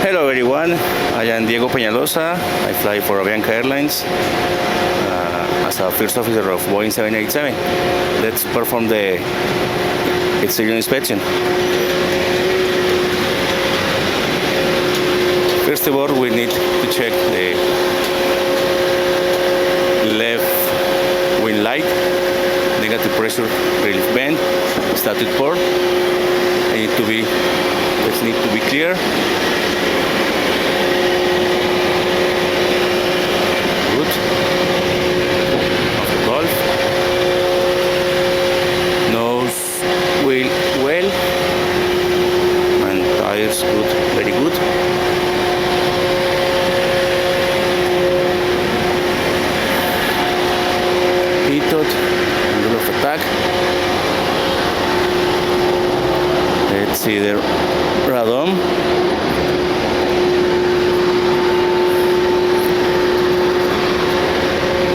Hello everyone, I am Diego Peñalosa. I fly for Avianca Airlines as a first officer of Boeing 787. Let's perform the exterior inspection. First of all, we need to check the left wing light, negative pressure relief vent, static port. This need to be clear. Good. After valve. Nose wheel well. And tires good, very good. Pitot, angle of attack. Let's see the radome.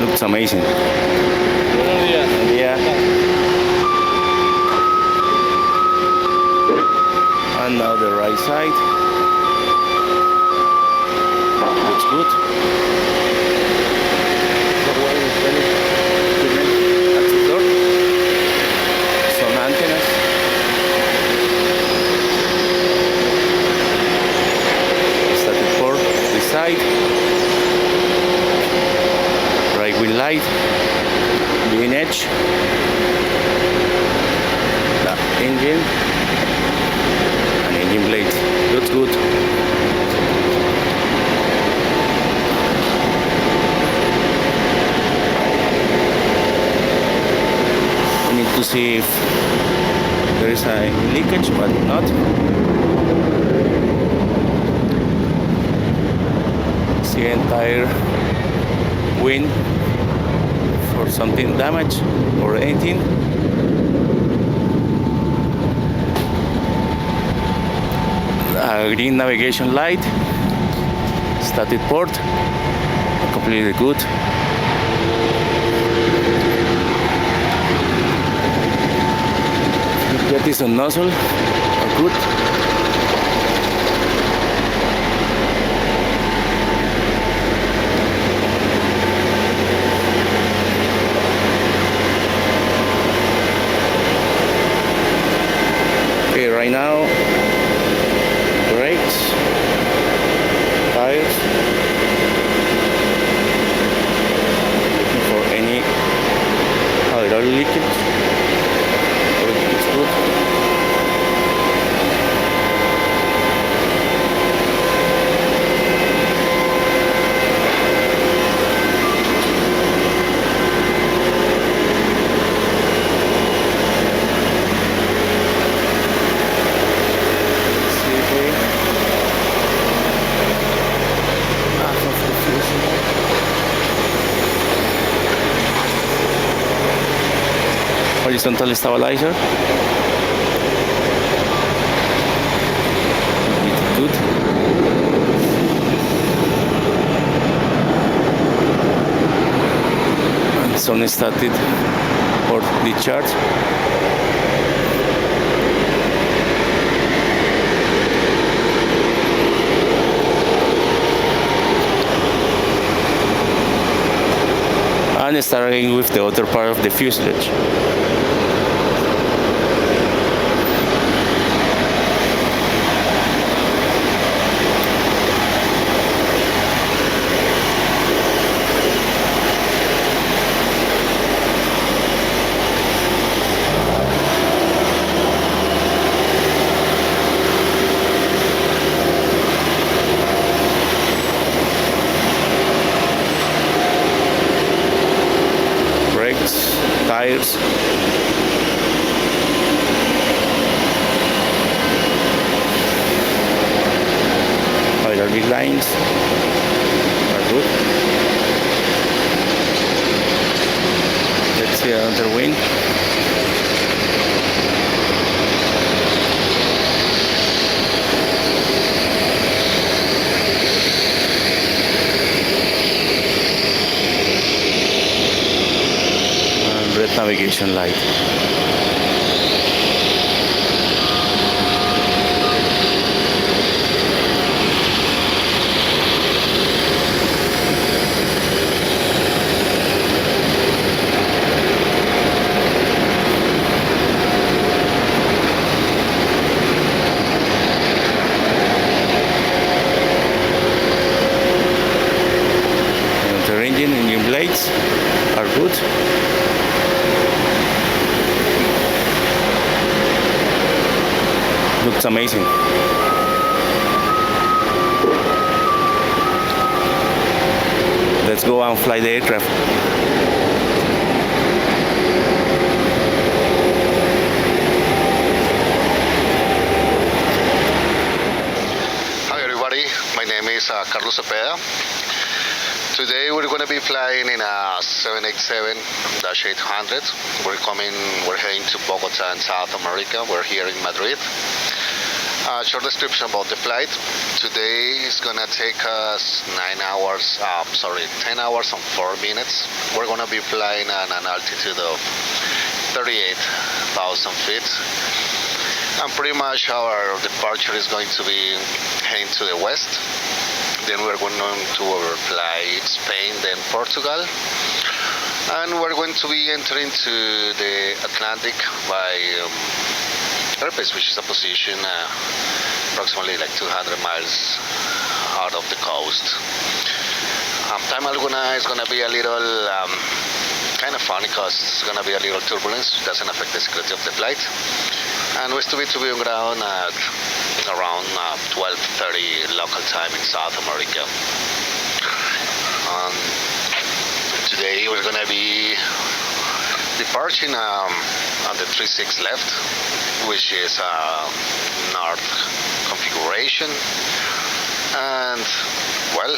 Looks amazing. Yeah. And now the right side. Looks good. That's the door. Some antennas. Static port, this side. Right wing light, leading edge, the engine, and engine blade. Looks good. We need to see if there is a leakage, but not. See entire wing for something damage or anything. Green navigation light, static port, completely good. Jettison nozzle are good. Okay, right now, brakes, tires, looking for any hydraulic leakage. It's good. Horizontal stabilizer. Good. And some started or discharge. And starting with the other part of the fuselage. Tires, hydraulic lines, good. Let's see another wind. And red navigation light. Engine blades are good. Looks amazing. Let's go and fly the aircraft. Hi everybody, my name is Carlos Cepeda. Today we're going to be flying in a 787-800. We're heading to Bogota in South America. We're here in Madrid. Short description about the flight. Today is going to take us 10 hours and 4 minutes. We're going to be flying at an altitude of 38,000 feet. And pretty much our departure is going to be heading to the west. Then we're going to fly Spain, then Portugal. And we're going to be entering to the Atlantic by airspace, which is a position approximately like 200 miles out of the coast. Time is going to be a little kind of funny because it's going to be a little turbulence. It doesn't affect the security of the flight. And we're to be on ground at around 12:30 local time in South America. Today we're going to be departing on the 36 left, which is north configuration. And well,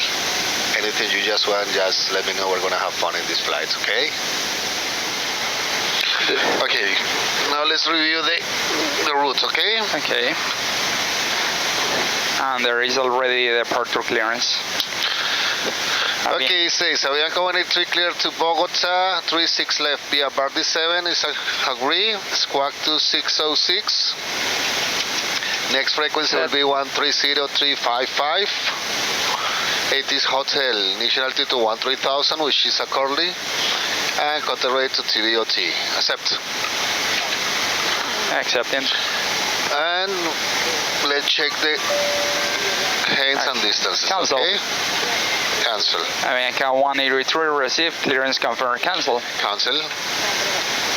anything you just want, just let me know. We're going to have fun in this flight, okay? Okay, now let's review the route, okay? Okay. And there is already the departure clearance. Okay, it says Avianca 183 clear to Bogota, 36 left via Bardi 7 is agree, squawk 2606. Next frequency will be 130355. 80s Hotel, initial altitude to 13,000, which is accordingly, and contact rate to TDOT. Accept. Accepting. And let's check the hands and distances. Cancel. Okay? Cancel. Avianca 183 receive, clearance confirmed, cancel. Cancel.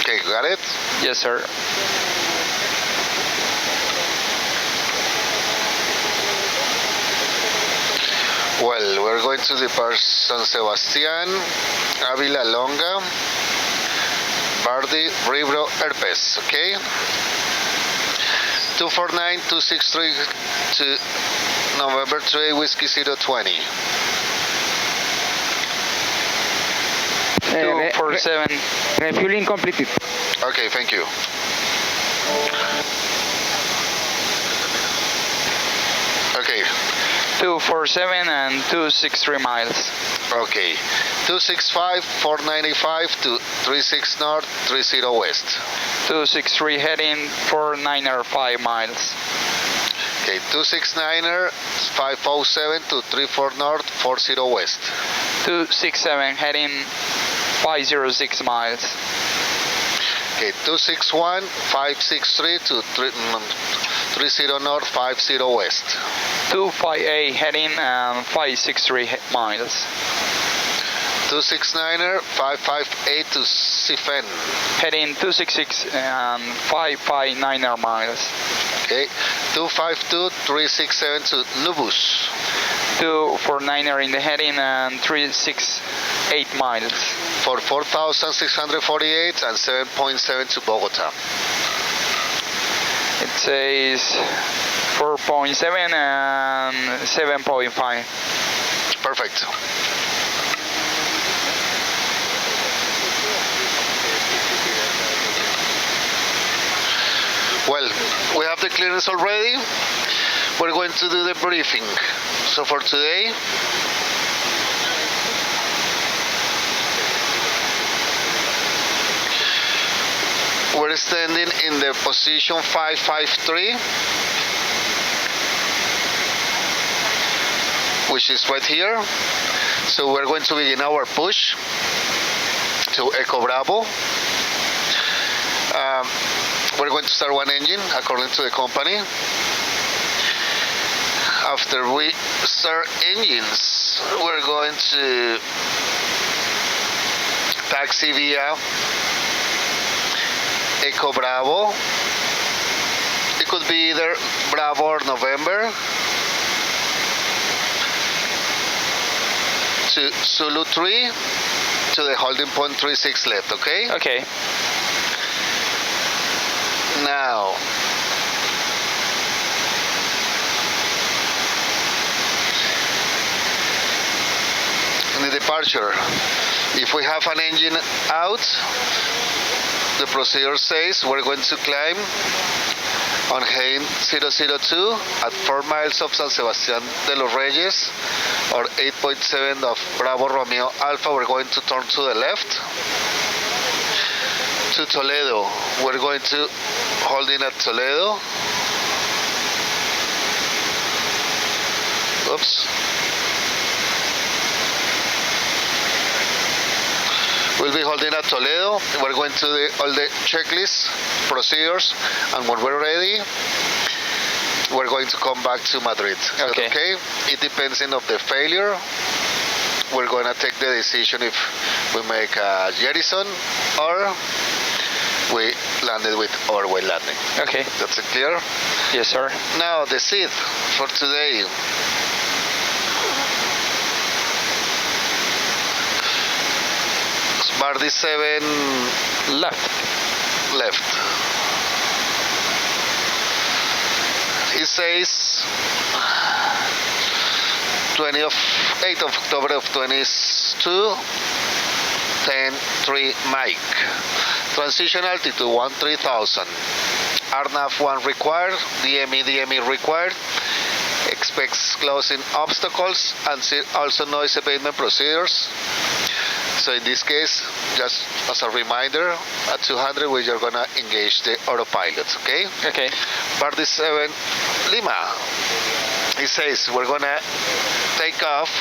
Okay, got it? Yes, sir. Well, we're going to depart San Sebastián, Avila Longa, Bardi, Ribro, Herpes, okay? 249-263 to November 3, Whiskey 020. 247. Refueling completed. Okay, thank you. Okay. 247 and 263 miles. Okay. 265, 495 to 36 north, 30 west. 263 heading 495 miles. Okay, 269er, 507 to 34 north, 40 west. 267 heading 506 miles. Okay, 261, 563 to 30 north, 50 west. 258 heading 563 miles. 269er, 558 to Sifen. Heading 266 and 559 miles. Okay, 252, 367 to Nubus. 249er in the heading and 368 miles. For 4,648 and 7.7 to Bogota. It says 4.7 and 7.5. Perfect. We have the clearance already. We're going to do the briefing. So for today, we're standing in the position 553, which is right here. So we're going to begin our push to Echo Bravo. We're going to start one engine according to the company. After we start engines, we're going to taxi via Echo Bravo. It could be either Bravo or November to Zulu 3 to the holding point 36 left, okay? Okay. Now, in the departure, if we have an engine out, the procedure says we're going to climb on heading 002 at 4 miles of San Sebastián de los Reyes or 8.7 of Bravo Romeo Alpha. We're going to turn to the left. To Toledo, we're going to hold in at Toledo. Oops. We'll be holding at Toledo. We're going to do all the checklist procedures, and when we're ready, we're going to come back to Madrid. Okay. Okay? It depends on the failure. We're going to take the decision if we make a jettison or we landed with overweight landing. Okay. That's it clear? Yes, sir. Now the seat for today. Bardi 7 Left. left. It says 8th of October of 22, 10-3 Mike. Transition altitude 13,000. RNAV 1 required, DME required. Expects closing obstacles and also noise abatement procedures. So in this case, just as a reminder, at 200 we are going to engage the autopilot, okay? Okay. Bardi 7 Lima. It says we're going to take off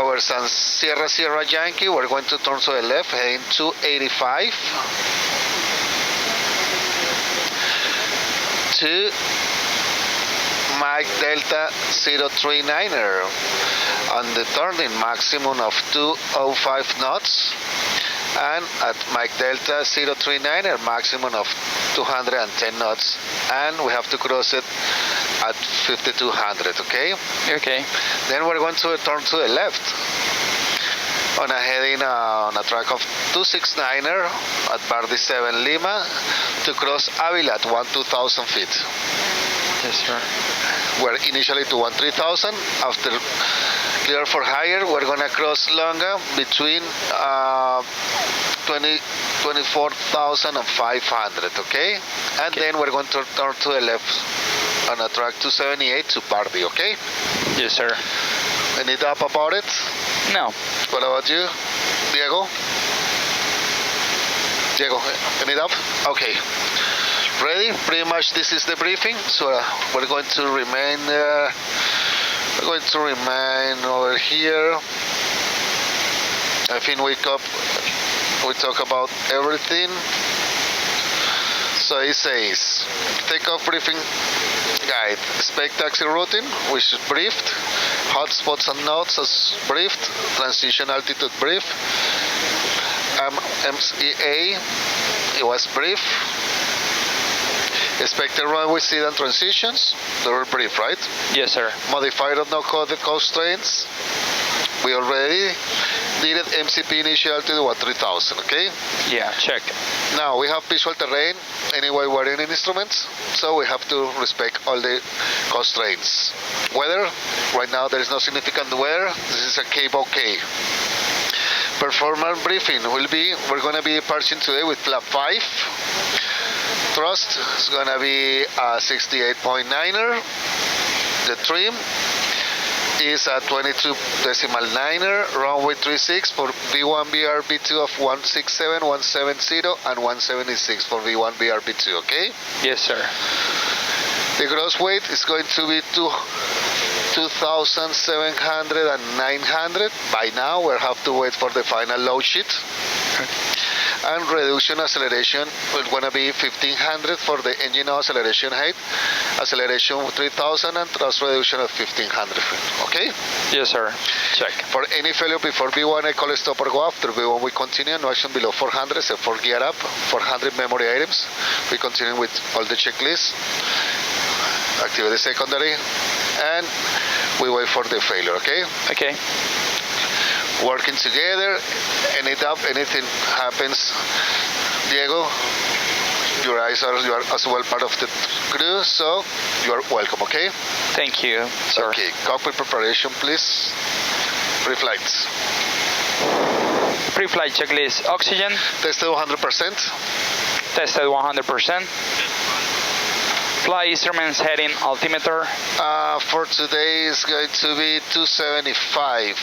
over San Sierra Yankee. We're going to turn to the left, heading 285 to Mike Delta 039er on the turning maximum of 205 knots, and at Mike Delta 039er maximum of 210 knots, and we have to cross it at 5200, okay? Okay. Then we're going to turn to the left on a heading on a track of 269er at Bardi 7 Lima to cross Avila at 12,000 feet. Yes, sir. We're initially to 13,000. After clear for higher, we're going to cross Longa between 24,000 and 500, okay? And then we're going to turn to the left on a track 278 to Bardi, okay? Yes, sir. Any doubt about it? No. What about you, Diego? Diego, any doubt? Okay. Ready? Pretty much this is the briefing. So we're going to remain over here. I think we talk about everything. So it says takeoff briefing guide, expect taxi routing, which is briefed, hotspots and nodes as briefed, transition altitude brief, MCA, it was brief. Expected runway seat and transitions, they were brief, right? Yes, sir. Modified or no code constraints, we already did it. MCP initial altitude 13,000, okay? Yeah, check. Now we have visual terrain, anyway we're in instruments, so we have to respect all the constraints. Weather, right now there is no significant weather, this is a cable K. Performance briefing will be, we're going to be departing today with flap 5. Thrust is gonna be a 68.9er. The trim is a 22.9er. Runway 36 for V1 BRB2 of 167, 170, and 176 for V1 BRB2. Okay. Yes, sir. The gross weight is going to be 2,700 and 900. By now, we'll have to wait for the final load sheet. And reduction acceleration is going to be 1,500 for the engine acceleration height, acceleration 3,000, and thrust reduction of 1,500. Okay? Yes, sir. Check. For any failure before V1, I call stop or go. After V1, we continue. No action below 400, except for gear up. 400 memory items. We continue with all the checklists. Activate the secondary, and we wait for the failure. Okay? Okay. Working together. Anything happens, Diego, you are as well part of the crew, so you are welcome. Okay? Thank you, sir. Okay. Cockpit preparation, please. Pre-flights. Pre-flight checklist. Oxygen. Tested 100%. Tested 100%. Fly instruments heading altimeter. For today is going to be 275,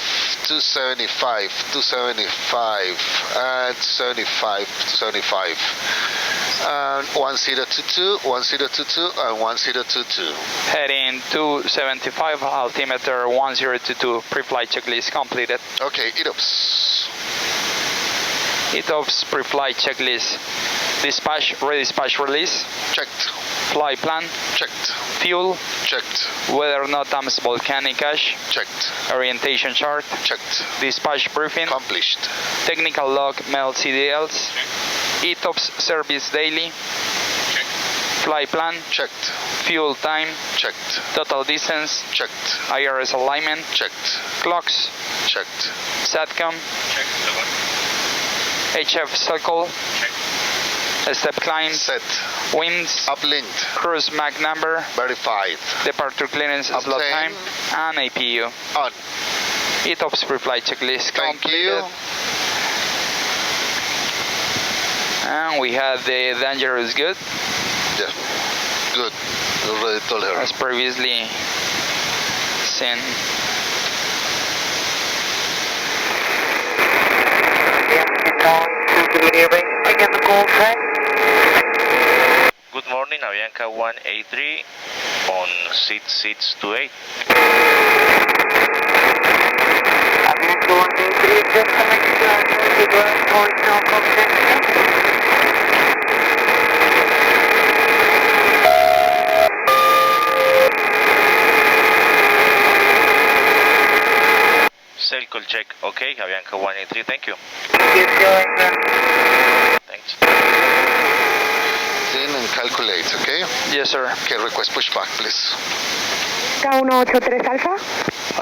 275, 275, and 75, 275. And 1022, 1022, and 1022. Heading 275, altimeter 1022. Pre-flight checklist completed. Okay, ETOPS. ETOPS pre-flight checklist. Dispatch, redispatch release. Checked. Fly plan. Checked. Fuel. Checked. Whether or not damage volcanic ash. Checked. Orientation chart. Checked. Dispatch briefing. Accomplished. Technical log, MEL CDLs. ETOPS service daily. Fly plan. Checked. Fuel time. Checked. Total distance. Checked. IRS alignment. Checked. Clocks. Checked. SATCOM. HF circle. Step climb. Set. Winds. Uplinked. Cruise Mac number. Verified. Departure clearance slot time. Obtain. And APU. On. ETOPS pre-flight checklist Thank completed. you. And we had the dangerous good, Yeah. Good. You already told her. as previously seen. Good morning, Avianca 183 on seat 628. Avianca 183, just connect to our point now, contact. Circle check, okay, Avianca 183, thank you. Keep going, Thanks. In and calculate, okay? Yes, sir. Okay, request pushback, please. K183 Alfa.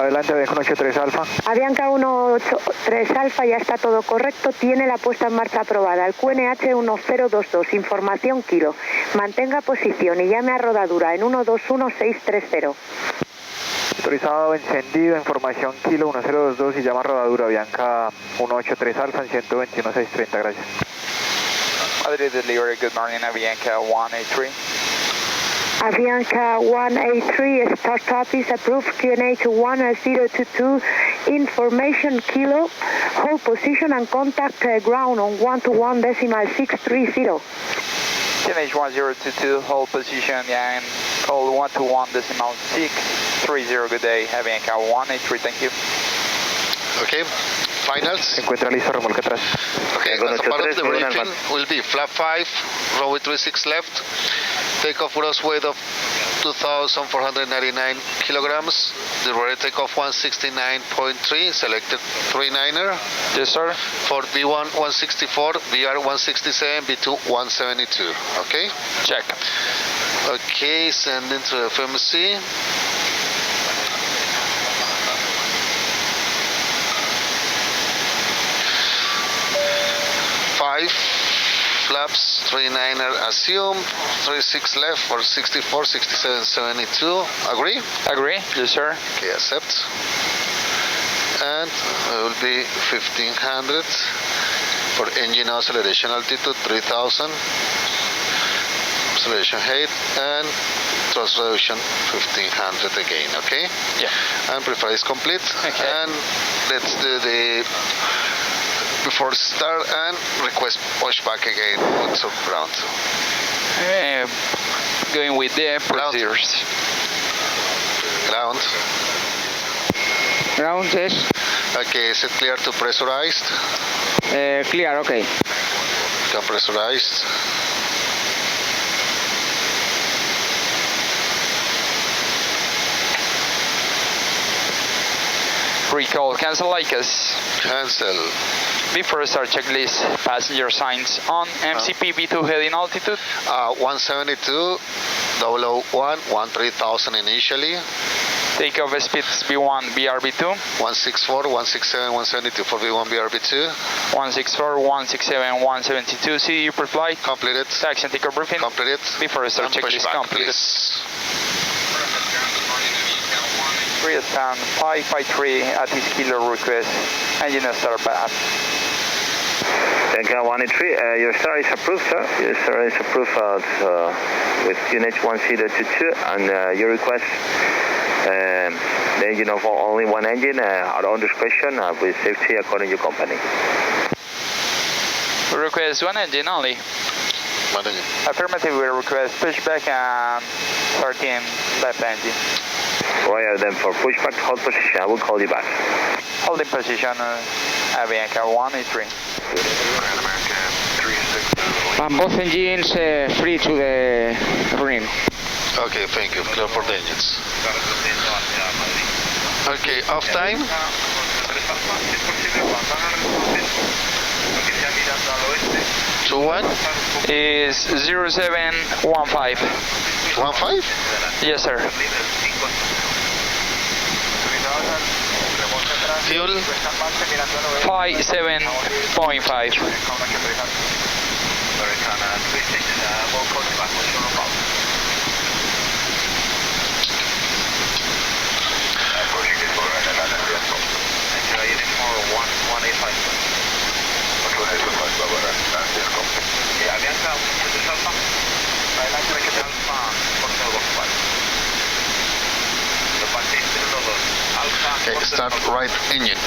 Adelante, Avianca 183 Alfa. Avianca 183 Alfa, ya está todo correcto, tiene la puesta en marcha aprobada. El QNH 1022, información kilo. Mantenga posición y llame a rodadura en 121630. Autorizado, encendido, información kilo 1022 y llama rodadura Avianca 183 Alfa en 121.630, gracias. Madrid delivery, good morning, Avianca 183. Avianca 183, startup is approved, QNH 1022, information kilo, hold position and contact ground on 121.630. QNH 1022, hold position and call 121.630, good day, Avianca 183, thank you. Okay, finals. Se encuentra listo, remolque atrás. Okay, as a part of the briefing will be flap 5, runway 36 left, takeoff gross weight of 2,499 kilograms, the rate takeoff 169.3, selected 39er, Yes, sir. for B1 164, BR 167, B2 172, okay? Check. Okay, sending to FMC. Five flaps, 39er assumed, 36 left for 64, 67, 72. Agree? Agree? Yes, sir. Okay, accept. And it will be 1500 for engine acceleration altitude, 3000. acceleration height, and thrust reduction 1500 again, okay? Yeah. And preflight is complete. Okay. And let's do the before start and request pushback again to ground. Going with the procedures. Ground. Ground is Okay, is it clear to pressurized? clear, okay. Can pressurized. Recall, cancel Lycas. Cancel. Before start checklist, passenger signs on MCP B2 heading altitude. 172, 001, 13,000 initially. Takeoff speeds B1, BRB2. 164, 167, 172 for V1 BRB2. 164, 167, 172 CDU per flight. Completed. Taxi and takeoff briefing. Completed. Before start And checklist pushback, completed. please. Reaspan 553 at this kilo request. Engine start back. Avianca 183, your start is approved, sir. Your start is approved with QNH 1022, and your request, the engine of only one engine, our own discretion, with safety according to your company. We request one engine only. One engine. Affirmative, we request pushback and 13 left engine. Roger, then for pushback, hold position. I will call you back. Holding position, Avianca 183. And both engines free to the rim. Okay, thank you. Clear for the engines. Okay, off time. To what? Is 0715. 15? Yes, sir. Fuel? 57.5. Okay, start right engine.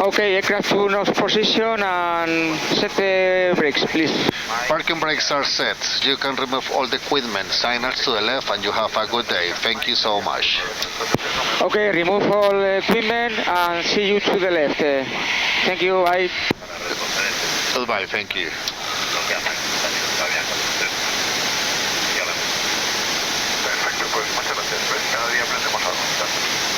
Okay, aircraft to nose position and set the brakes, please. Parking brakes are set. You can remove all the equipment. Signals to the left, and you have a good day. Thank you so much. Okay, remove all equipment and see you to the left. Thank you, bye. Goodbye, thank you. Perfecto, pues muchas gracias. Cada día aprendemos algo.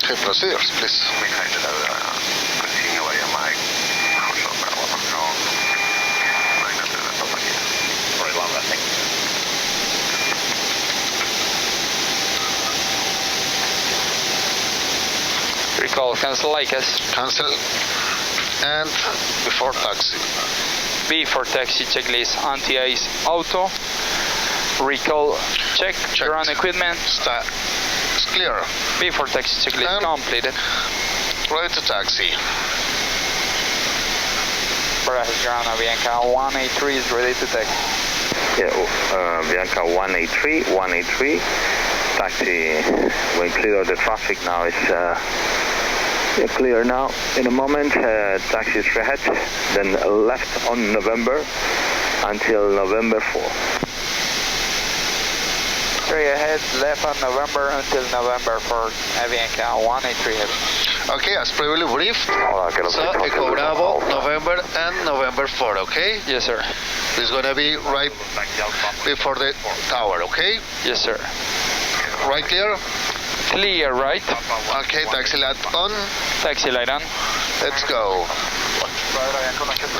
Okay, procedures, please. Recall, cancel Lycas. Cancel. And before taxi. B for taxi checklist, anti-ice auto. Recall, check, Checked. ground equipment. It's clear. B for taxi checklist And completed. ready to taxi. Brazos ground, Avianca 183 is ready to taxi. Yeah, Avianca 183, taxi, we clear the traffic now, it's clear now. In a moment, taxi is ahead, then left on November until November 4. Straight ahead, left on November until November for Avianca 183 heavy. Okay, as previously briefed. Hola, que So, Echo Bravo, November and November 4, okay? Yes, sir. It's gonna be right before the tower, okay? Yes, sir. Right clear? Clear right. Okay, taxi light on. Taxi light on. Let's go.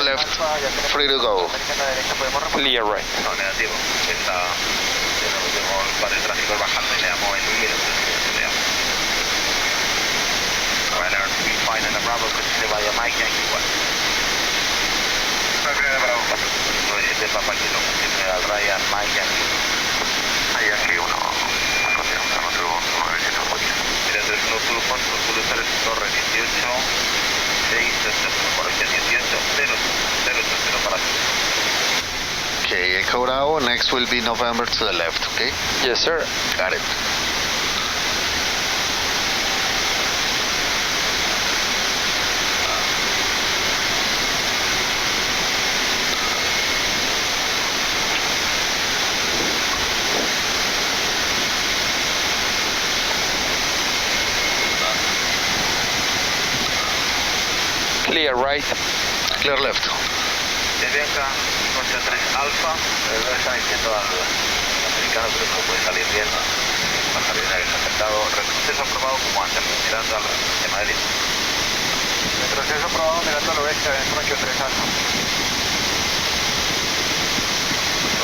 Left, free to go. Clear right. No, negativo. Tenemos para el tráfico bajando y le damos en 1 minuto. Runner 3 fine and a Bravo, continue via Mike Yankee 1. Bravo. 97 Papa Kilo, continue al Ryan Mike Yankee. Yankee 1. Mira, 3-1 Zulu Fox, Zulu 3, Torre 18, 680, corrección 18, 080 para ti. Okay, Echo Bravo, next will be November to the left, okay? Yes, sir. Got it. Clear right. Clear left. Avianca, coche 3 Alfa, le están diciendo al americano que no puede salir bien, va a salir en el acertado. Retroceso aprobado como antes, mirando al de Madrid. Retroceso aprobado mirando al oeste, coche 3 Alfa.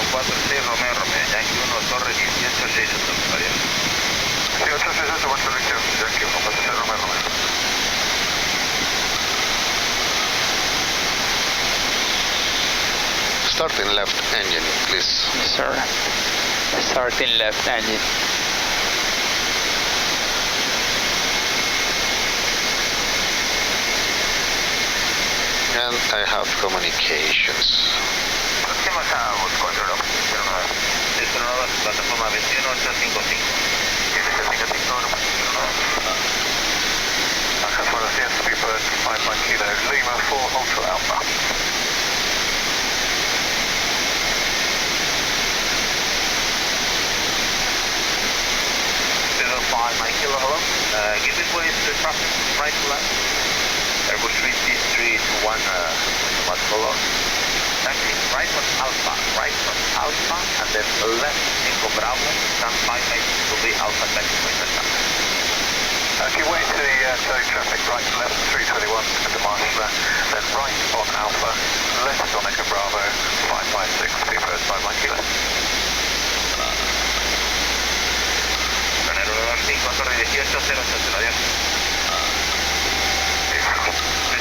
146 Romeo, Yankee 1, Torre 18, 6 Victoria. 1868, buen servicio, Yankee 1, 46 Romeo. Starting left engine, please. Yes, sir. Starting left engine. And I have communications. Próximas a Buscondo, ¿no? 09, plataforma 21855. 21855, Alpha for the Speedbird, 51 Kilo, Lima 4, Ultra Alpha. 5 Mike Kilo, hello. Giving way to the traffic, right to left. Airbus 3 to 1, much follow. Taxi, right on Alpha, and then left Echo Bravo, stand 5 meters to the Alpha taxi point at that. Give way to the traffic, right to left, 321 to the marshal, then right on Alpha, left on Echo Bravo, 556, Speedbird, 5 Mike Kilo. 125, Torre 18, 080, adiós.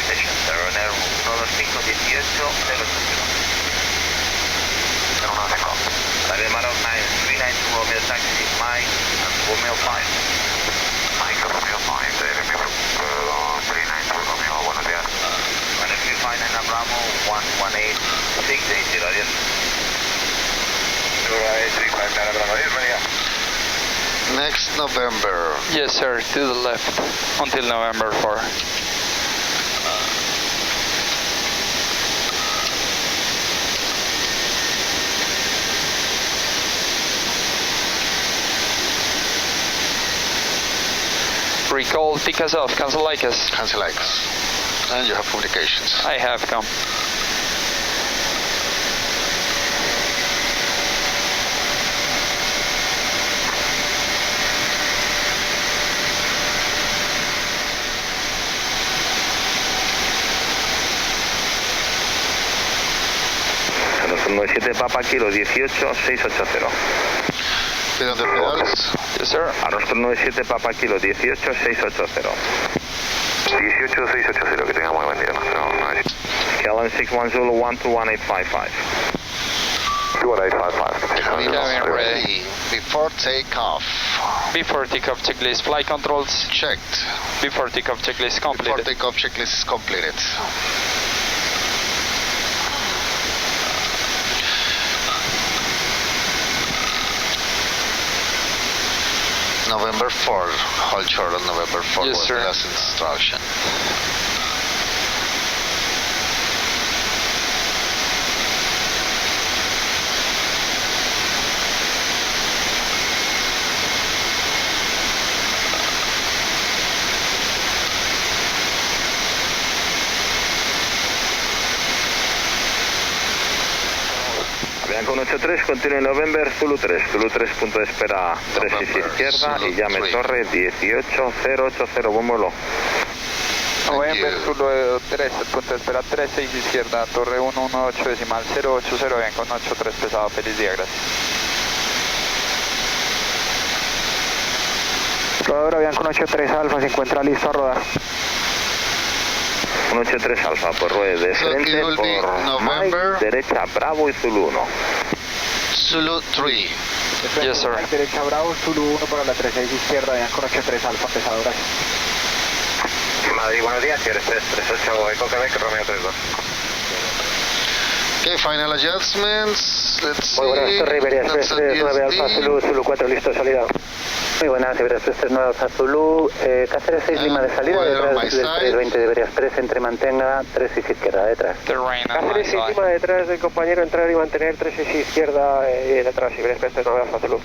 Station, Runner 125, 18, 080. 125. Dale Maroc 9, 392 Romeo Taxi, Mike, and Romeo 5. Mike, Romeo 5, Romeo 392 Romeo, buenos días. And if you find in a Bravo, 118, 680, adiós. 085, Bravo, adiós, María. Next November. Yes, sir. To the left until November 4. Recall, take us off, cancel like us. Cancel like us. And you have communications. I have come. Turno 7 Papa Kilo 18 680. Pidon de pedals. Yes, sir. A nuestro 97 Papa Kilo 18 680. 18 680, que tenga muy buen día. Kellen 61 Zulu 121855. 21855. Cabin ready. Before takeoff. Before takeoff checklist, flight controls Checked. before takeoff checklist Before completed. takeoff checklist is completed. November 4, hold short on November 4 Yes, was sir. the last instruction. 183, continúe November, Zulu 3. Zulu 3, punto de espera 36 izquierda y llame torre 18080, buen vuelo. November, Zulu 3, punto de espera 36 izquierda, torre 118 decimal 080, bien con 83 pesado, feliz día, gracias. Rodadura Avianca 183 Alfa, se encuentra listo a rodar. 183 Alfa, por ruede descendente, por Mike, derecha Bravo y Zulu 1. Zulu 3. Yes, sir. Derecha Bravo, Zulu 1 para la 36 izquierda, Avianca 183 Alfa, pesado, gracias. Madrid, buenos días, Sierra 338, Eco Quebec, Romeo 32. Okay, final adjustments. Let's see. Muy buenas, Torre Iberia That's Express a 39 Alfa, DSD. Zulu 4, listo, salida. Muy buenas, Iberia Express 39 Alfa, Zulu, Cáceres 6 Lima de salida, Weather on my detrás del side. 320 de Iberia Express, entre mantenga 36 izquierda, detrás. Terrain on my Cáceres 6 side. Lima detrás del compañero, entrar y mantener 36 izquierda, detrás, Iberia Express 39 Alfa, Zulu.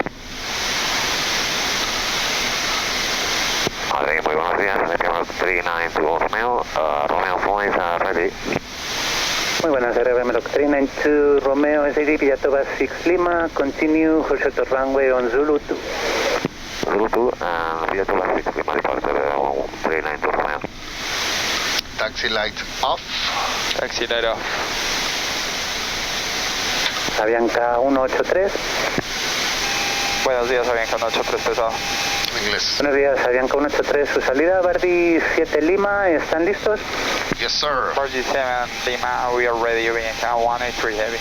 Madrid, muy buenos días, metemos 392 Romeo, Romeo 5 ready. Muy buenas, RBM 392 Romeo, SAD, Pillatova 6 Lima, continue, hold short of runway on Zulu 2. Zulu 2, Pillatova 6 Lima, departure 392 Romeo. Taxi light off. Taxi light off. Avianca 183. Buenos días, Avianca 183 pesado. Inglés. Buenos días, Avianca 183, su salida, Bardi 7 Lima, ¿están listos? Yes, sir. Bargy 7 Lima, we are ready, Avianca 183 heavy.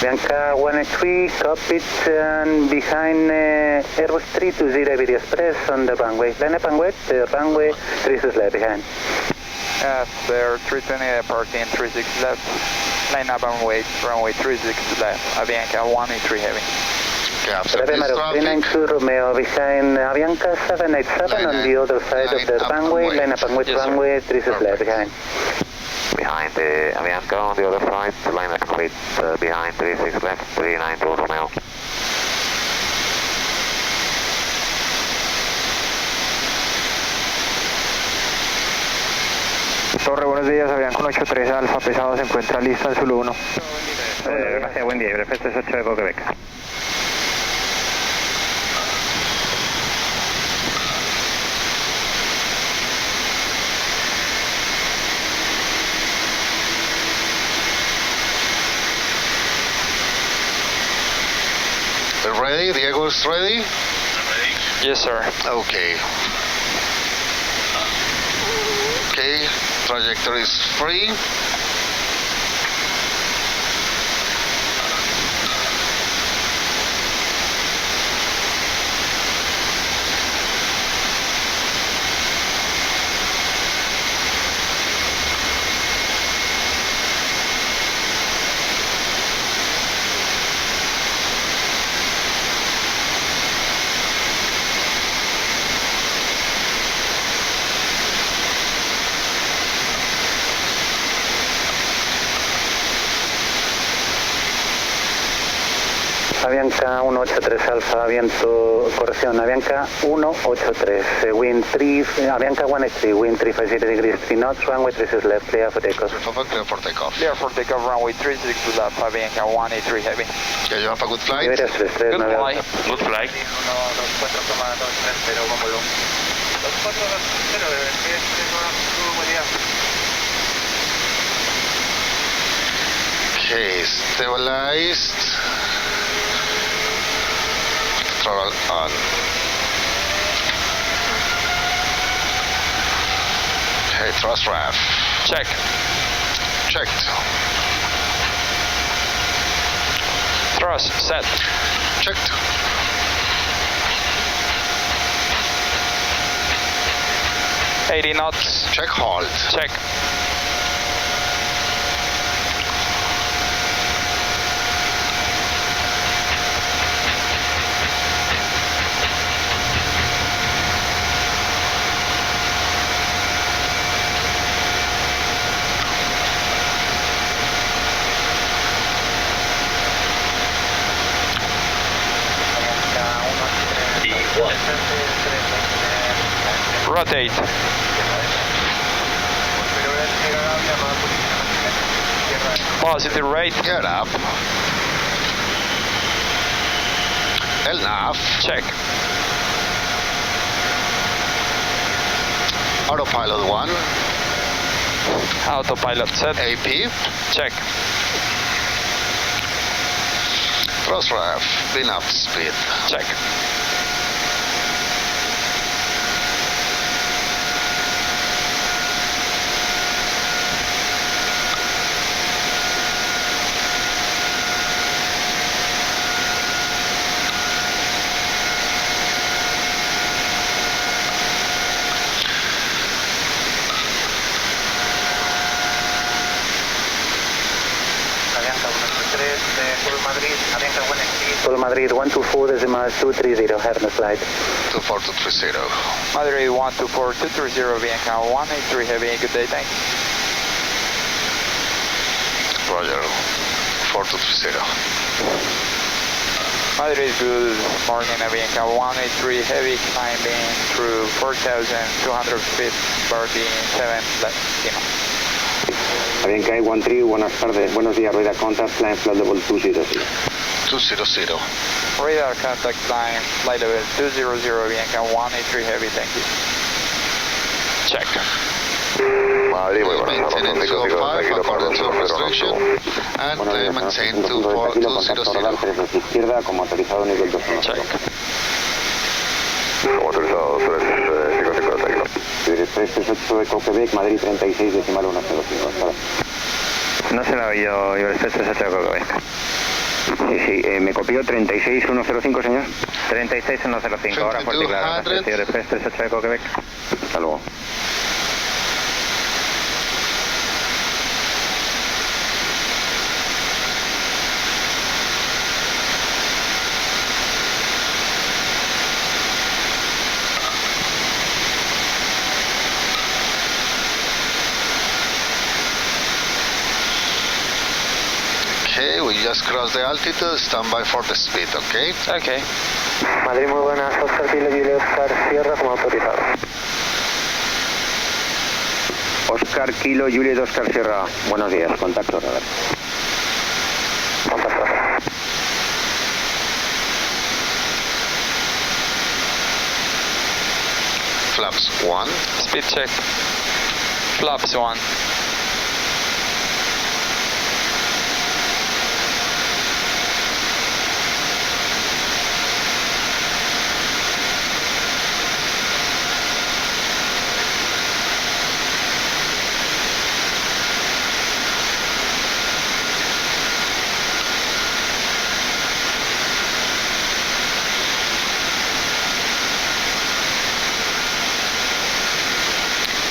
Avianca 183, Cockpit and behind Airbus 320 Iberia Express on the runway. Line up and wait, the runway 36 left behind. Yes, there 320 departing 36 left. Line up and wait, runway 36 left. Avianca 183 heavy. Okay, after RBM this traffic. 392 Romeo behind Avianca 787 on the other side of the Line up and runway. wait. Line up and wait, Yes, sir. runway 36 left behind. Behind the Avianca on the other side, line up and wait, behind 36 left, 392 Romeo. Torre, buenos días, Avianca 183 Alfa, pesado, se encuentra lista en Zulu 1. Gracias, buen día, Iberia 38 Eco Quebec. Ready? Diego's ready? Yes, sir. Okay. Okay, trajectory is free. Avianca 183 Alfa, viento, corrección, Avianca 183, wind 3, Avianca 183, wind 350 degrees, 3 knots, runway 36 left, clear for takeoff. Clear for takeoff. Clear for takeoff, runway 36 left, Avianca 183 heavy. Okay, you have a good flight? Iberia Express 3, Good 9 flight. Alfa. Good flight. Okay, stabilized. Throttle on. Okay, thrust rev. Check. Checked. Thrust set. Checked. $80 knots. Check hold. Check. Rotate. Positive rate. Get up. El nav. Check. Autopilot 1. Autopilot set. AP. Check. Thrust rev. Bin up speed. Check. Full Madrid 124.230, Hermes flight. 24230. Madrid 124230, Avianca 183 Heavy, good day, thanks. Roger. 4230. Madrid, good morning, Avianca 183 Heavy, climbing through 4,200 feet, birdie 7 left, Lima. Avianca 13, buenas tardes, buenos días, rueda contact, flying flight level 200. 200. Radar contact line, flight level 200, Avianca 183 Heavy, thank you. Check. Madrid, muy buenas tardes. Maintenance 205 according to restriction and maintain 200. Izquierda como autorizado nivel 2. Check. Como autorizado 355 Takeoff. 338 Eco Quebec, Madrid 36 decimal 105. No se la oí yo, Iberexpress 38 Eco Quebec. Sí, me copió 36105, señor. 36105, ahora fuerte y claro. Gracias, Iberexpress 38 Eco Quebec. Hasta luego. Okay, we just crossed the altitude, stand by for the speed, okay? Okay. Madrid, muy buenas, Oscar Kilo, Julio Oscar Sierra como autorizado. Oscar Kilo, Juliet Oscar Sierra, buenos días, contacto radar. Contacto radar. Flaps 1. Speed check. Flaps 1.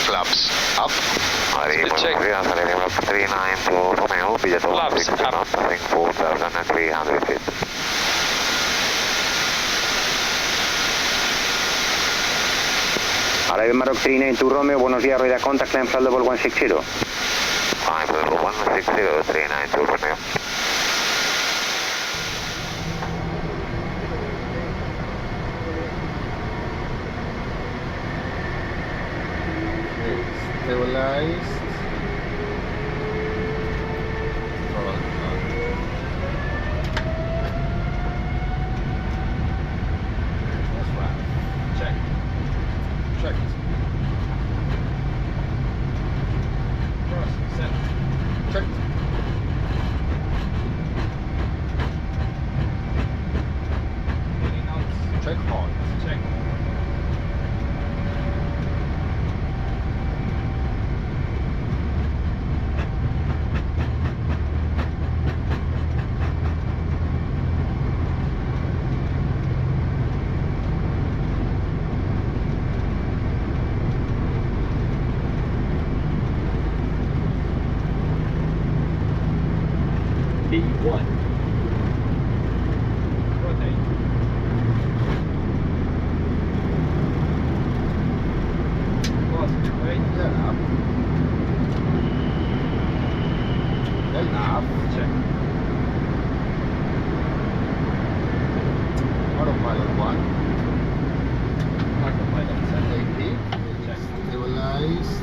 Flaps up. Madrid, Speed check. buenos días, Alegría 39 to Romeo, Billet Flaps up. passing 4,300 feet. Arrive Maroc 39 to Romeo, buenos días, rueda contact, climb flight level 160. Climb level 160, 39 to Romeo. Stabilized. Check. Check. Cross. Set. Check. Heading out. Check hard. Check. B1. Rotate. Cross. Wait. Yeah, up. Well, up. Check. Autopilot 1. Autopilot set. AP. Check. Stabilized.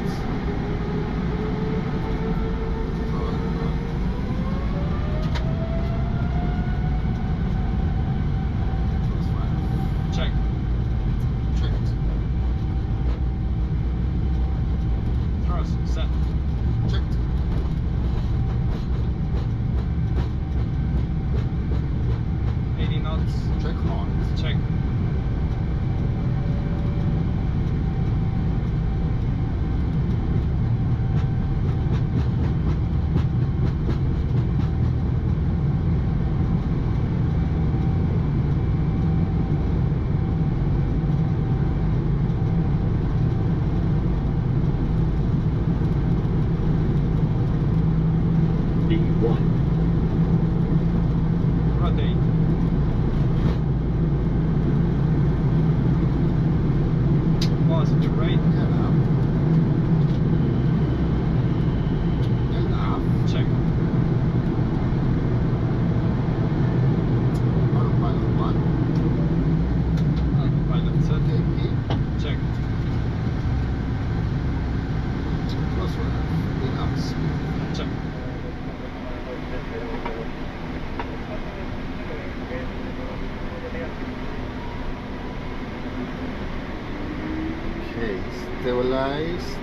Okay, stabilized.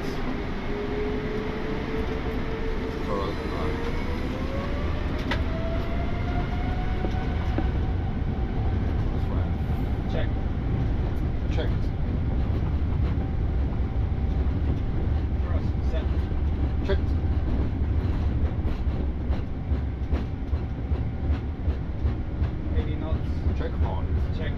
Check. Checked. Cross, set. Checked. Maybe not. Check on. Check.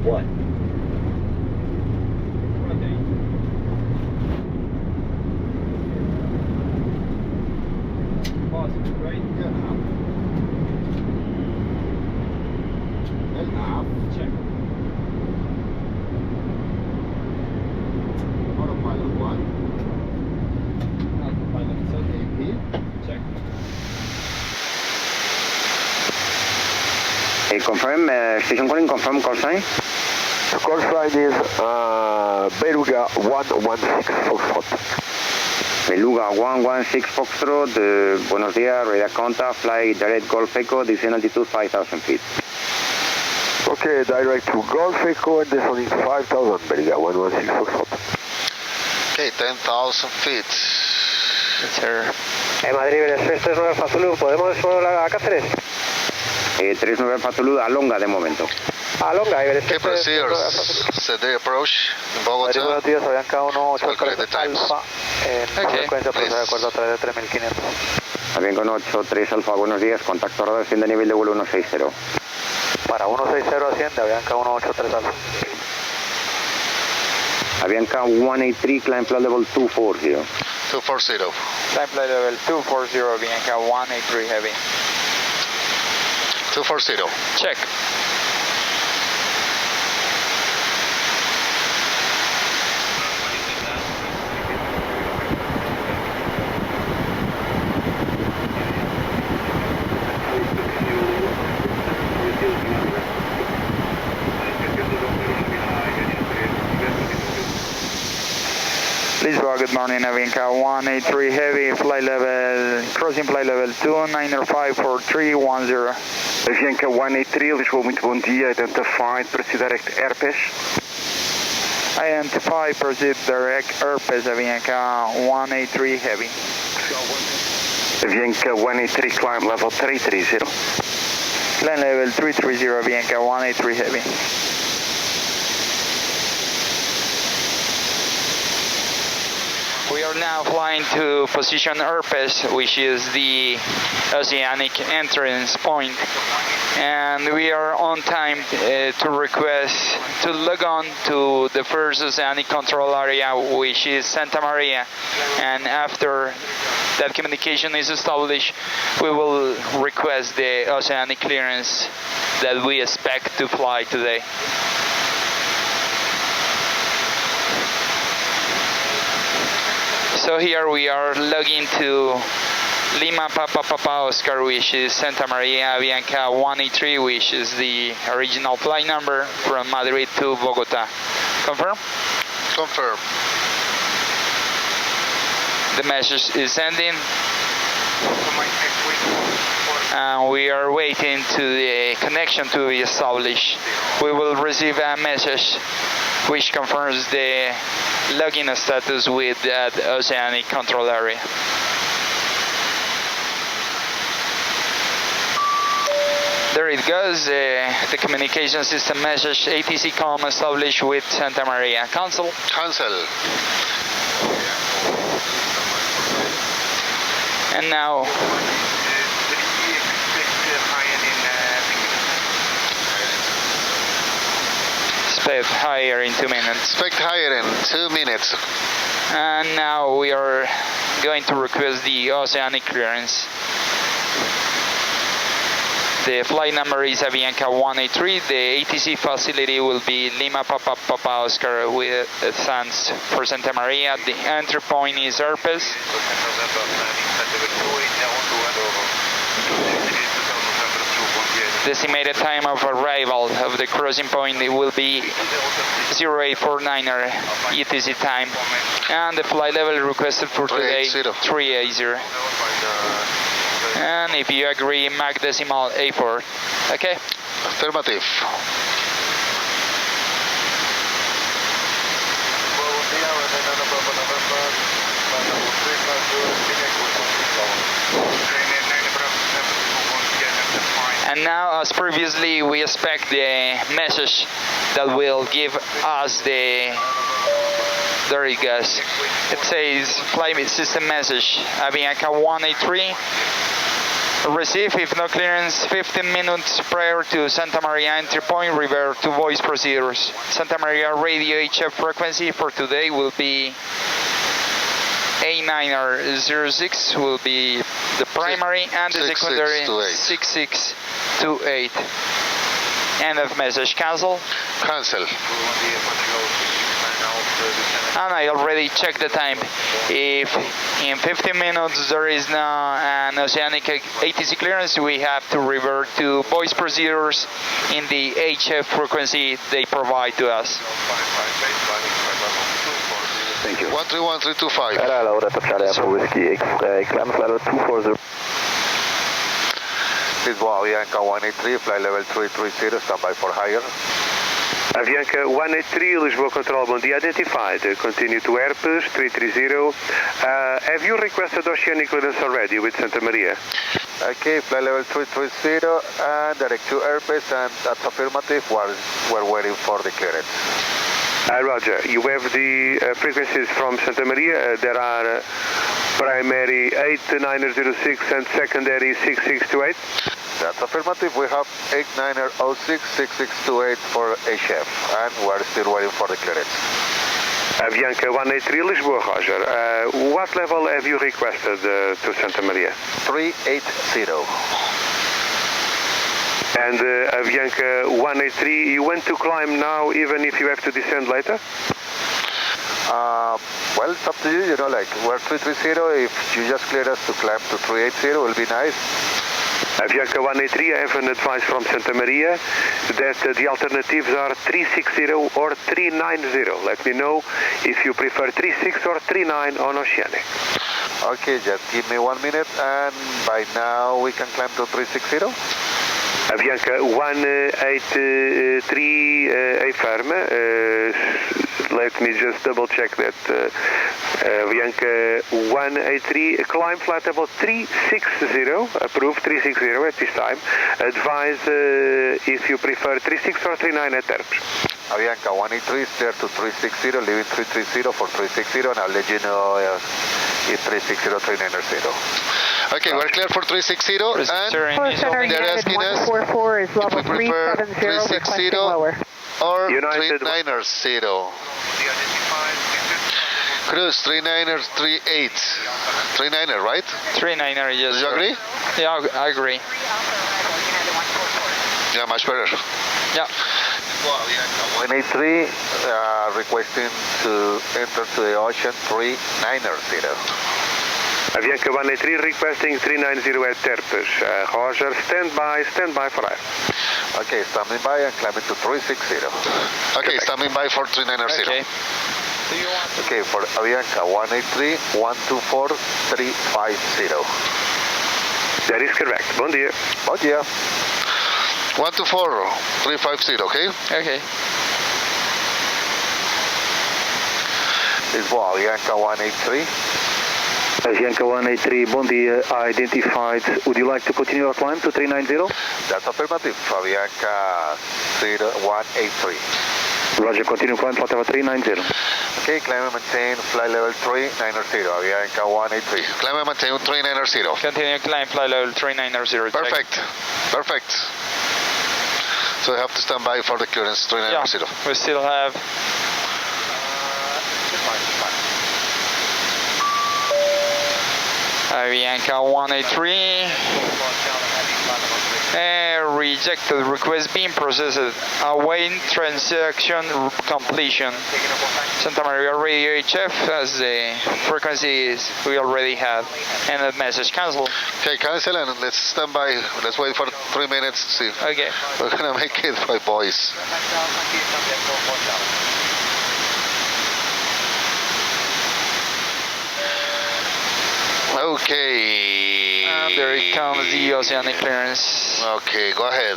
What? Rotate. Positive, right? Good. Enough. Check. Autopilot 1. Autopilot set. AP. Check. Confirm, station calling, confirm call sign. Call sign is Beluga 116 Foxtrot. Beluga 116 Foxtrot, buenos días, radar contact, fly direct Golf Echo, descend altitude 5,000 feet. Okay, direct to Golf Echo and descending 5,000, Beluga 116 Foxtrot. Okay, 10,000 feet. Yes, sir. Madrid, Everest 39 Alfa Zulu, ¿podemos volar a Cáceres? 39 Alfa Zulu, Alonga de momento. Alonga, Everest Okay, procedures. Set the approach in Bogota. Buenos días, Avianca 183 the times. Alfa, en Okay, frecuencia, please. de acuerdo a través de 3500. Avianca 183 Alfa, buenos días, contacto radar, asciende a nivel de vuelo 160. Para 160 asciende, Avianca 183 Alfa. Avianca 183, climb flight level 240. 240. Climb flight level 240, Avianca 183 Heavy. 240. Check. Lisboa, good morning, Avianca 183 Heavy, flight level, crossing flight level 29054310. Avianca 183, Lisboa, muito bom dia. Identified, proceed direct airpass. Identify, proceed direct airpass, Avianca 183 Heavy. Avianca 183, climb level 330. Climb level 330, Avianca 183 Heavy. We are now flying to position Airpass, which is the Oceanic entrance point, and we are on time to request to log on to the first Oceanic control area, which is Santa Maria, and after that communication is established, we will request the Oceanic clearance that we expect to fly today. So here we are logging to Lima Papa Papa Oscar, which is Santa Maria Avianca 183, which is the original flight number from Madrid to Bogota. Confirm? Confirm. The message is sending. And we are waiting to the connection to be established. We will receive a message which confirms the login status with that Oceanic control area. There it goes, the communication system message, ATC comm established with Santa Maria. Cancel. Cancel. And now expect higher in 2 minutes. Expect higher in 2 minutes. And now we are going to request the Oceanic clearance. The flight number is Avianca 183. The ATC facility will be Lima Papa Papa Oscar with stands for Santa Maria. The entry point is Airpass. The estimated time of arrival of the crossing point will be 0849er ETC time. And the flight level requested for today, 380. And if you agree, Mach decimal A4. Okay? Affirmative. And now, as previously, we expect the message that will give us the... There it goes. It says, flight system message, Avianca 183. Receive, if no clearance, 15 minutes prior to Santa Maria entry point, revert to voice procedures. Santa Maria radio HF frequency for today will be A9R06 will be the primary, and the secondary 6628. End of message. Cancel. Cancel. And I already checked the time. If in 15 minutes there is no an Oceanic ATC clearance, we have to revert to voice procedures in the HF frequency they provide to us. Thank you. 131325. Era la hora totale a Whiskey X-Ray, climb level 240. This is Avianca 183, flight level 330, standby for higher. Avianca 183, Lisboa Control, bom dia, identified. Continue to Airbus 330. Have you requested Oceanic clearance already with Santa Maria? Okay, flight level 330 and direct to Airbus, and that's affirmative. We're waiting for the clearance. Roger. You have the frequencies from Santa Maria. There are primary 8906 and secondary 6628. That's affirmative. We have 8906, 6628 for HF, and we're still waiting for the clearance. Avianca 183, Lisboa, Roger. What level have you requested to Santa Maria? 380. And Avianca 183, you want to climb now even if you have to descend later? Well, it's up to you, you know, like we're 330, if you just clear us to climb to 380, it will be nice. Avianca 183, I have an advice from Santa Maria that the alternatives are 360 or 390. Let me know if you prefer 36 or 39 on Oceanic. Okay, just give me 1 minute, and by now we can climb to 360. Avianca 183, affirm. Let me just double check that. Avianca 183, climb flight level 360, approved 360 at this time. Advise if you prefer 36 or 39 at Airbus. Avianca 183, steer to 360, leaving 330 for 360, and I'll let you know if 360 or 390. Okay, we're clear for 360, and they're asking us if we prefer 360 or 390. Cruise 3938. 39er, right? 39er, yes. Do you agree? Yeah, I agree. Yeah, much better. Yeah. 183 requesting to enter to the ocean 390. Avianca 183 requesting 390 at Airbus. Roger, stand by for us. Okay, standing by and climbing to 360. Okay, standing by for 390. Okay. Okay, for Avianca 183, 124350. That is correct. Bon dia. Bon dia. 124350, okay? Okay. This is Avianca 183. Avianca 183, bon dia, identified. Would you like to continue our climb to 390? That's affirmative. Avianca 183. Roger, continue climb, flight level 390. Okay, climb and maintain flight level 390, Avianca 183. Climb and maintain 390. Continue climb, flight level 390. Perfect. Perfect. So we have to stand by for the clearance 390. Yeah, we still have... Avianca 183. Rejected request being processed. Awaiting transaction completion. Santa Maria Radio HF as the frequencies we already have. And the message cancel. Okay, cancel and let's stand by. Let's wait for 3 minutes to see. Okay. We're gonna make it by voice. Okay. And there it comes the Oceanic clearance. Okay, go ahead.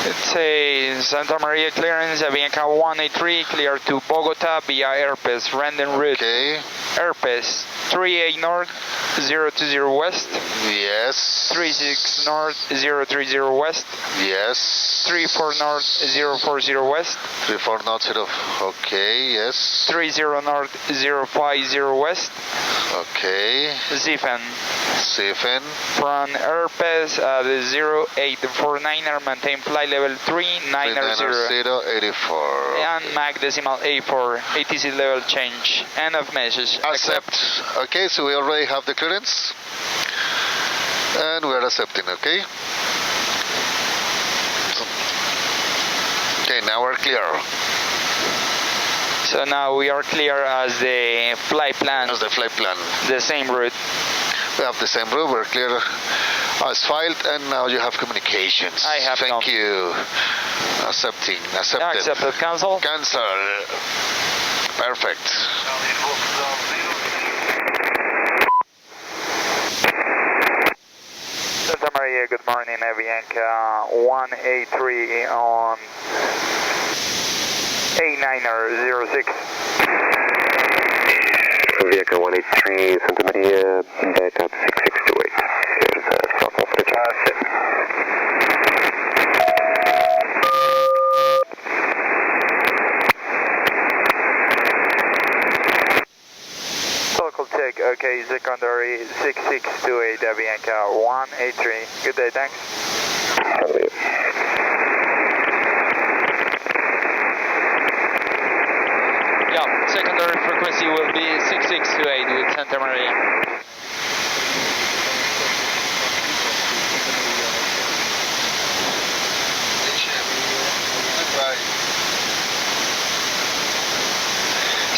It says Santa Maria clearance, Avianca 183, clear to Bogota via Airpace, random route. Okay. Airpace 38 north, 020 west. Yes. 36 north, 030 west. Yes. 34 north, 040 west. 34 north, 0. Okay, yes. 30 north, 050 west. Okay. Zifen. Zifen. From Airpace at 0849er, maintain flight level 3990. 84. And MAC decimal A4, ATC level change. End of message. Accept. Okay, so we already have the clearance. And we are accepting, okay? Okay, now we're clear. So now we are clear as the flight plan. As the flight plan. The same route. We have the same route, we're clear as filed, and now you have communications. I have Thank you. Accepting. Accepted. Accepted. Cancel. Cancel. Perfect. Santa Maria, good morning, Avianca 183 on 8906. Avianca 183, Santa Maria, back up 6628. Here's cell phone footage. Local check, okay, secondary 6628, Avianca 183. Good day, thanks. Yeah, secondary frequency will be 6628 with Santa Maria.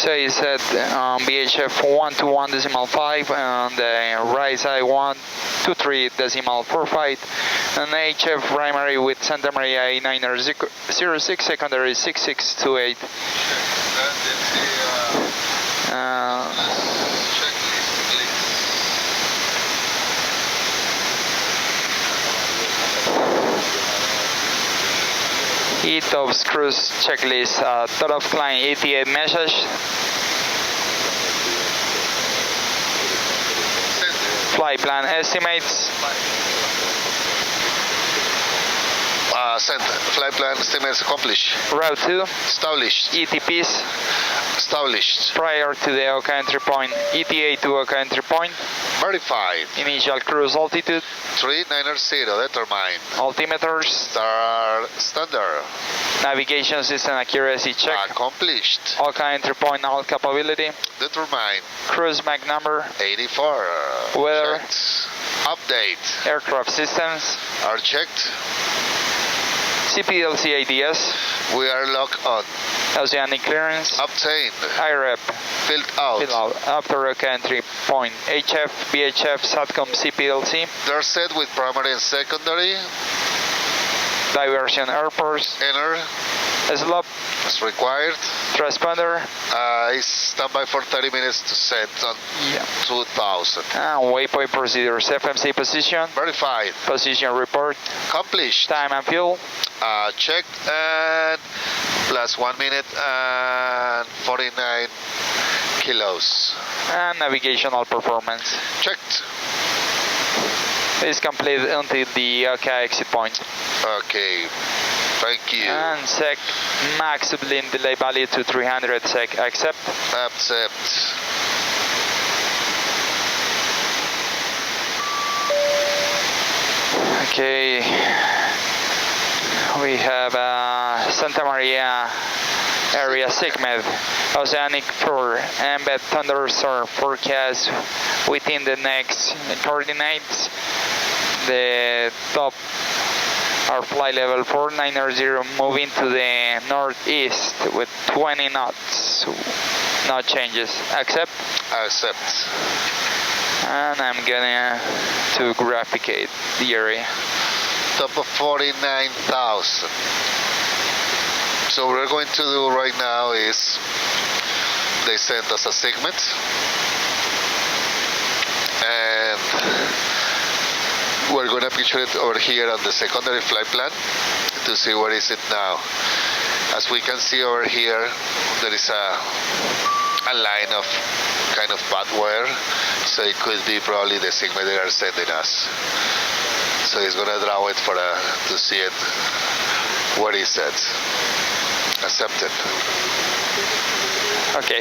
So you said VHF 121.5 and the right side 123.45 and HF primary with Santa Maria A906, secondary 6628. ETOPS cruise checklist, Takeoff climb ETA message. Flight plan estimates. Sent. Flight plan estimates accomplished. Route 2. Established. ETPs. Established. Prior to the Oka entry point. ETA to Oka entry point. Verified. Initial cruise altitude. 390 determined. Altimeters. Star standard. Navigation system accuracy check. Accomplished. Oka entry point all capability. Determined. Cruise MAC number. 84. Weather. Checked. Update. Aircraft systems. Are checked. CPLC ADS. We are locked on. Oceanic clearance. Obtained. IREP. Filled out. Filled out. After Oka entry point. HF, VHF, SATCOM, CPLC. They're set with primary and secondary. Diversion airports. Enter. Slop. As required. Transponder. It's standby for 30 minutes to set on 2000. And waypoint procedures. FMC position. Verified. Position report. Accomplished. Time and fuel. Checked and plus 1 minute and 49 kilos. And navigational performance. Checked. Is complete until the Oka exit point. Okay. Thank you. And sec max uplink delay value to 300 sec. Accept. Accept. Okay. We have Santa Maria area Sigmed, Oceanic 4, embed thunderstorm forecast within the next coordinates. The top our flight level 490 moving to the northeast with 20 knots. No changes. Accept? Accept. And I'm gonna to graphicate the area. Top of 49,000. So what we're going to do right now is they sent us a segment and we're going to picture it over here on the secondary flight plan to see where is it now. As we can see over here, there is a line of kind of bad weather, so it could be probably the segment they are sending us. So it's going to draw it for to see it. What is it? Accepted. Okay.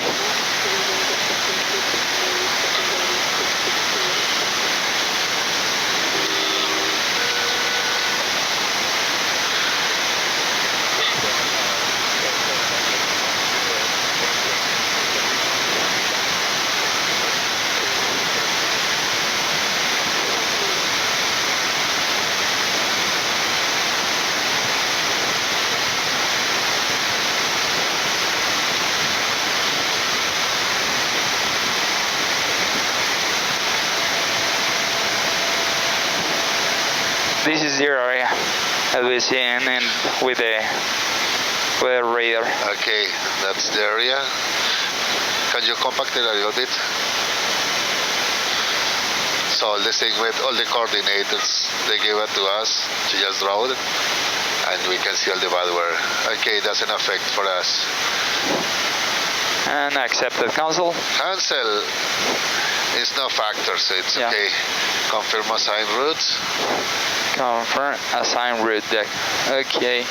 This is your area, as we see in with the radar. Okay, that's the area. Can you compact it a little bit? So all the segment, all the coordinates, they gave it to us to just draw it, and we can see all the bad weather. Okay, doesn't affect for us. And accepted. Cancel? Cancel. It's no factor, so it's okay. Confirm assign route. Confirm assign route deck. Okay.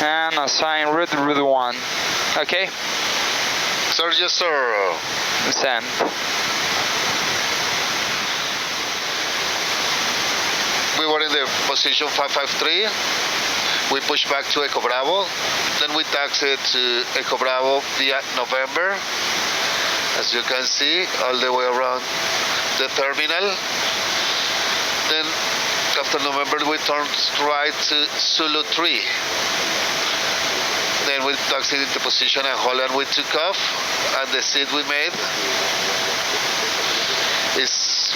And assign route 1. Okay. Sir, yes, sir. Send. We were in the position 553. We pushed back to Echo Bravo. Then we taxied to Echo Bravo via November. As you can see, all the way around the terminal. Then after November, we turned right to Zulu 3. Then we taxied into position and Holland we took off. And the seat we made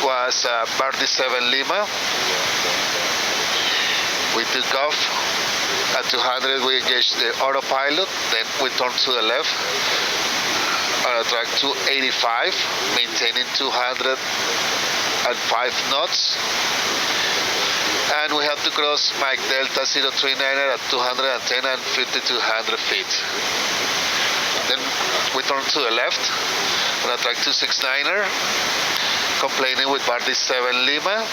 was Bardi 7 Lima. We took off. At 200, we engaged the autopilot. Then we turned to the left. Track 285, maintaining 205 knots. And we have to cross Mike Delta 039 at 210 and 5,200 feet. Then we turn to the left on a track 269er, complaining with Bardi 7 Lima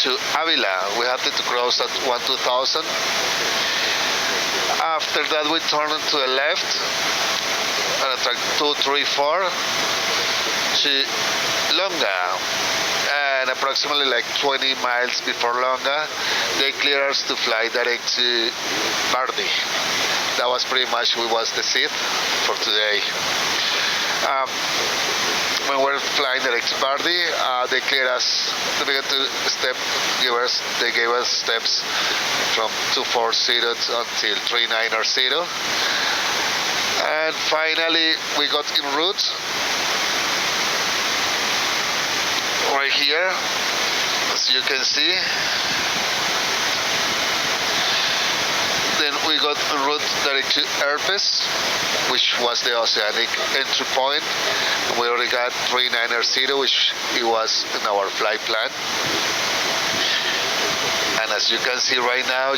to Avila. We had to cross at 12,000. After that, we turned to the left on a track 234 to Longa, and approximately like 20 miles before Longa, they cleared us to fly direct to Bardi. That was pretty much was the seat for today. When we're flying direct to Bardi, they cleared us. They began to they gave us steps from 240 until 390. And finally, we got en route right here, as you can see. Then we got en route direct to Herpes, which was the Oceanic entry point. We already got 390, which it was in our flight plan. And as you can see right now,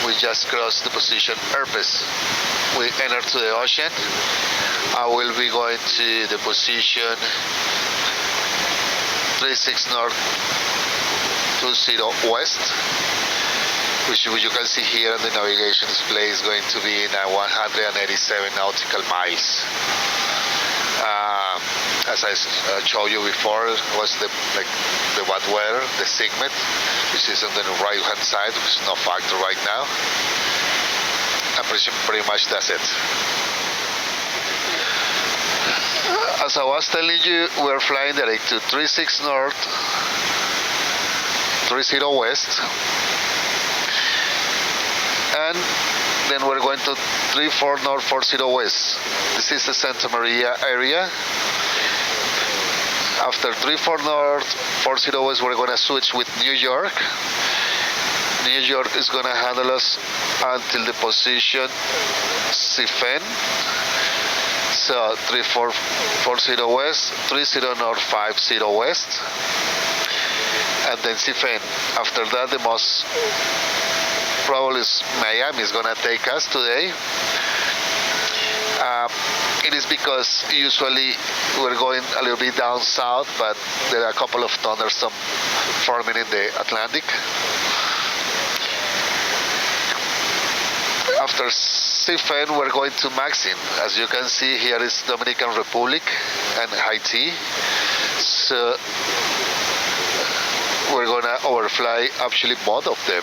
we just crossed the position Herpes. We entered to the ocean. I will be going to the position 36 north 20 west, which you can see here on the navigation display is going to be in 187 nautical miles. As I showed you before, was the bad weather, the segment, which is on the right hand side, which is no factor right now. pretty much that's it. As I was telling you, we're flying direct to 36 north, 30 west, and then we're going to 34 north, 40 west. This is the Santa Maria area. After 34 north, 40 west, we're going to switch with New York. New York is going to handle us until the position Sifen. So 3440 west, 30 north, 50 west, and then Sifen. After that, the most probably is Miami is going to take us today. It is because usually we're going a little bit down south, but there are a couple of thunderstorms forming in the Atlantic. After Sifen, we're going to Maxine. As you can see, here is Dominican Republic and Haiti. So we're going to overfly actually both of them.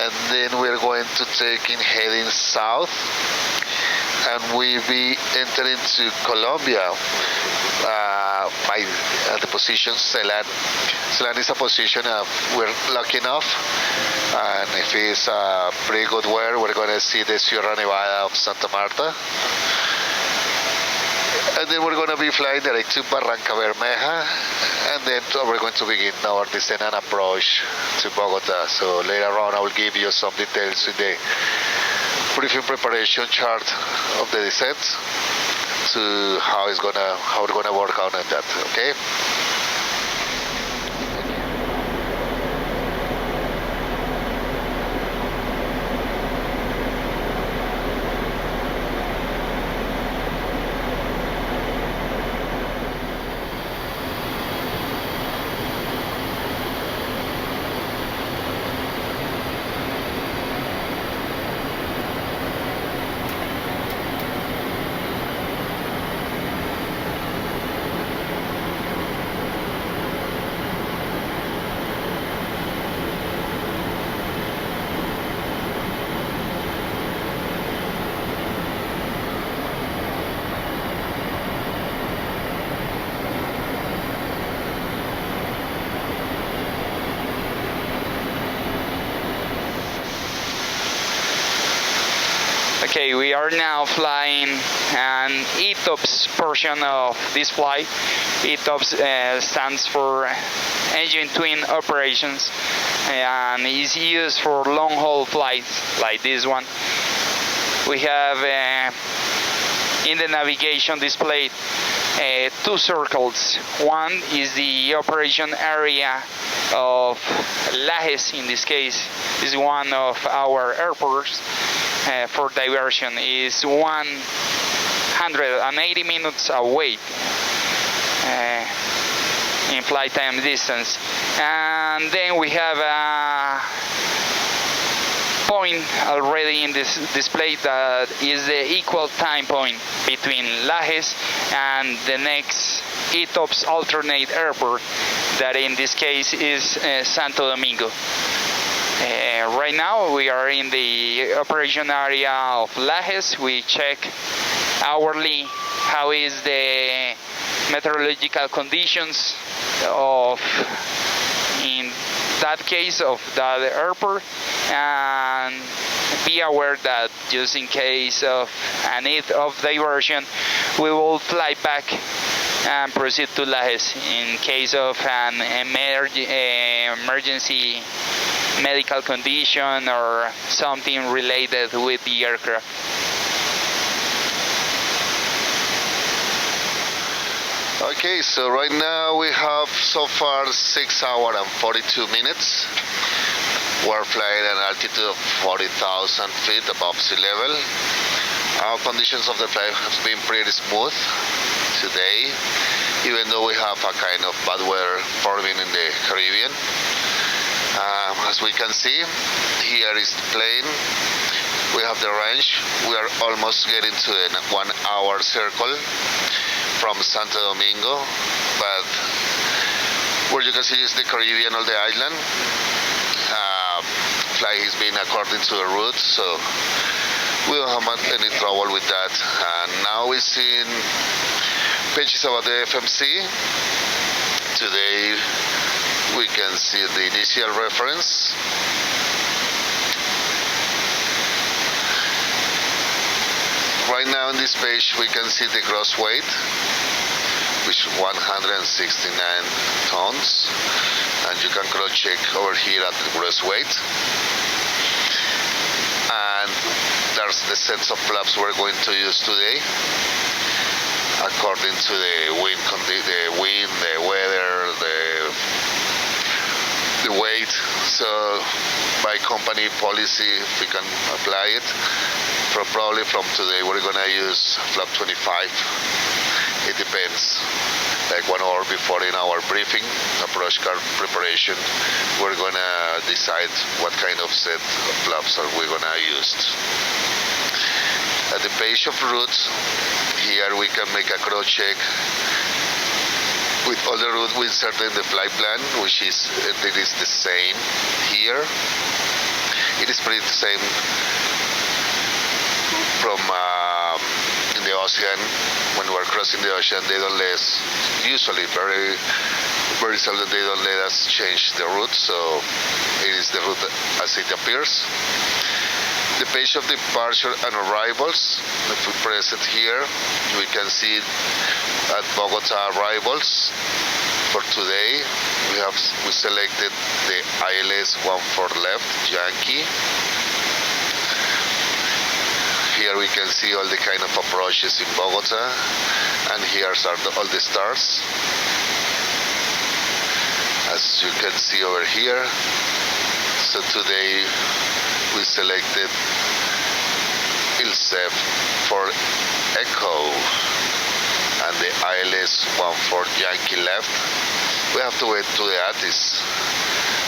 And then we're going to take in heading south. And we'll be entering to Colombia by the position Celan. Celan is a position we're lucky enough, and if it's pretty good weather, we're going to see the Sierra Nevada of Santa Marta. And then we're going to be flying direct to Barranca Bermeja, and then we're going to begin our descent and approach to Bogota. So later on I will give you some details in the briefing preparation chart of the descent to how we're gonna work out on that, okay? Okay, we are now flying an ETOPS portion of this flight. ETOPS stands for Engine Twin Operations and is used for long-haul flights like this one. We have in the navigation displayed two circles. One is the operation area of Lajes. In this case is one of our airports for diversion. Is 180 minutes away in flight time distance, and then we have a point already in this display that is the equal time point between Lajes and the next ETOPS alternate airport, that in this case is Santo Domingo. Right now we are in the operation area of Lajes. We check hourly how is the meteorological conditions of, in that case, of that airport, and be aware that just in case of a need of diversion, we will fly back and proceed to Lajes in case of an emergency medical condition or something related with the aircraft. Okay, so right now we have so far 6 hours and 42 minutes. We're flying at an altitude of 40,000 feet above sea level. Our conditions of the flight have been pretty smooth today, even though we have a kind of bad weather forming in the Caribbean. As we can see, here is the plane. We have the range. We are almost getting to a 1 hour circle from Santo Domingo, but where you can see is the Caribbean or the island. flight has been according to the route, so we don't have any trouble with that. And now we're seeing pages about the FMC. Today we can see the initial reference. Right now on this page we can see the gross weight, which is 169 tons, and you can cross check over here at the gross weight. And there's the sets of flaps we're going to use today, according to the wind, the weather, the weight. So by company policy, we can apply it. Probably from today, we're gonna use flap 25. It depends. Like 1 hour before in our briefing, approach card preparation, we're gonna decide what kind of set of flaps are we gonna use. At the page of route, here we can make a cross check with all the route we inserted in the flight plan, which is it is the same here. It is pretty the same from in the ocean. When we're crossing the ocean, they don't let us, usually very seldom they don't let us change the route, so it is the route as it appears. The page of departure and arrivals, if we press it here, we can see at Bogota arrivals for today. We selected the ILS 14 left, Yankee. Here we can see all the kind of approaches in Bogota, and here are all the stars. As you can see over here. So today we selected ILSEF for Echo and the ILS 14 Yankee left. We have to wait to the ATIS,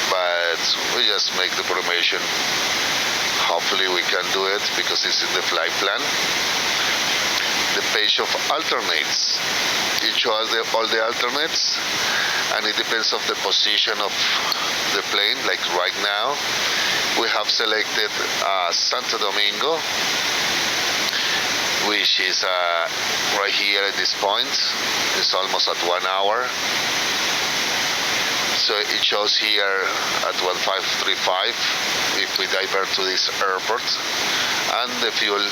but we just make the formation. Hopefully we can do it because it's in the flight plan. The page of alternates. It shows all the alternates, and it depends on the position of the plane. Like right now, we have selected Santo Domingo, which is right here at this point. It's almost at 1 hour. So it shows here at 1535 if we divert to this airport, and the fuel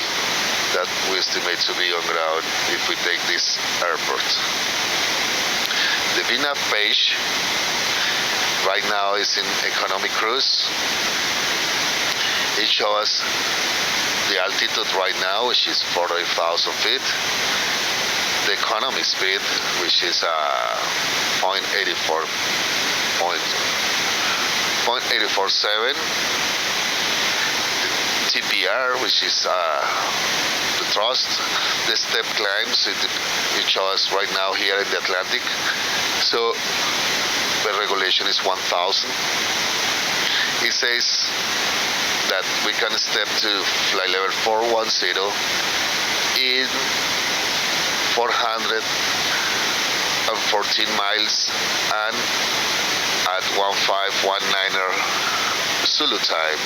that we estimate to be on ground if we take this airport. The VNAV page right now is in economy cruise. It shows the altitude right now, which is 40,000 feet. The economy speed, which is 0.847, the TPR, which is the thrust, the step climbs, it shows right now here in the Atlantic. So the regulation is 1,000. It says that we can step to flight level 410 in 414 miles and at 1519er Zulu time.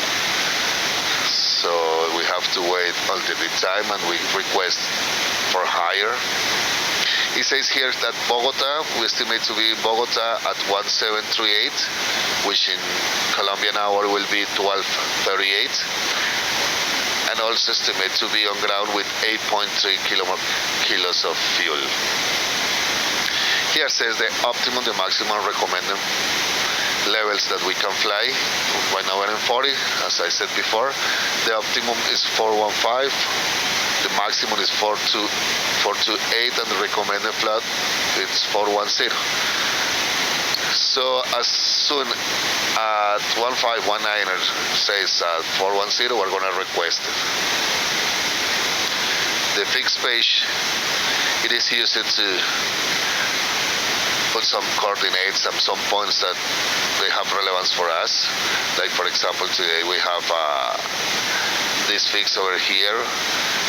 So we have to wait until the time, and we request for higher. It says here that Bogota, we estimate to be in Bogota at 1738, which in Colombian hour will be 1238. And also estimate to be on ground with 8.3 kilos of fuel. Here says the optimum, the maximum recommended levels that we can fly, 1 hour and 40, as I said before. The optimum is 415, the maximum is 428, and the recommended flight is 410. So as soon as 1519 says 410, we're going to request it. The fixed page, it is used to put some coordinates and some points that they have relevance for us. Like for example, today we have this fix over here,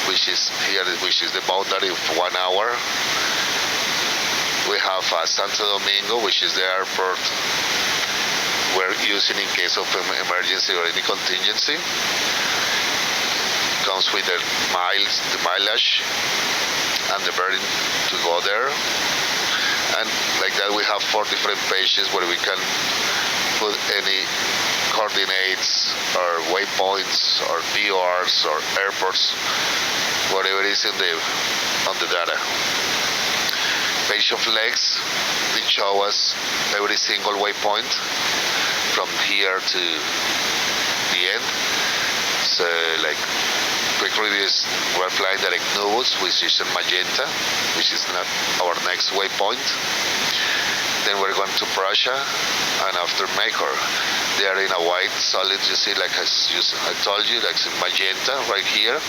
which is the boundary of 1 hour. We have Santo Domingo, which is the airport where using in case of emergency or any contingency. Comes with the mileage and the bearing to go there. And like that we have 4 different pages where we can put any coordinates or waypoints or VORs or airports, whatever is on the data. Page of legs, it shows us every single waypoint from here to the end. So like quick reviews, we're flying direct Nubus, which is in magenta, which is not our next waypoint. Then we're going to Prussia and after Macor. They are in a white solid, you see, like I told you, like in magenta right here,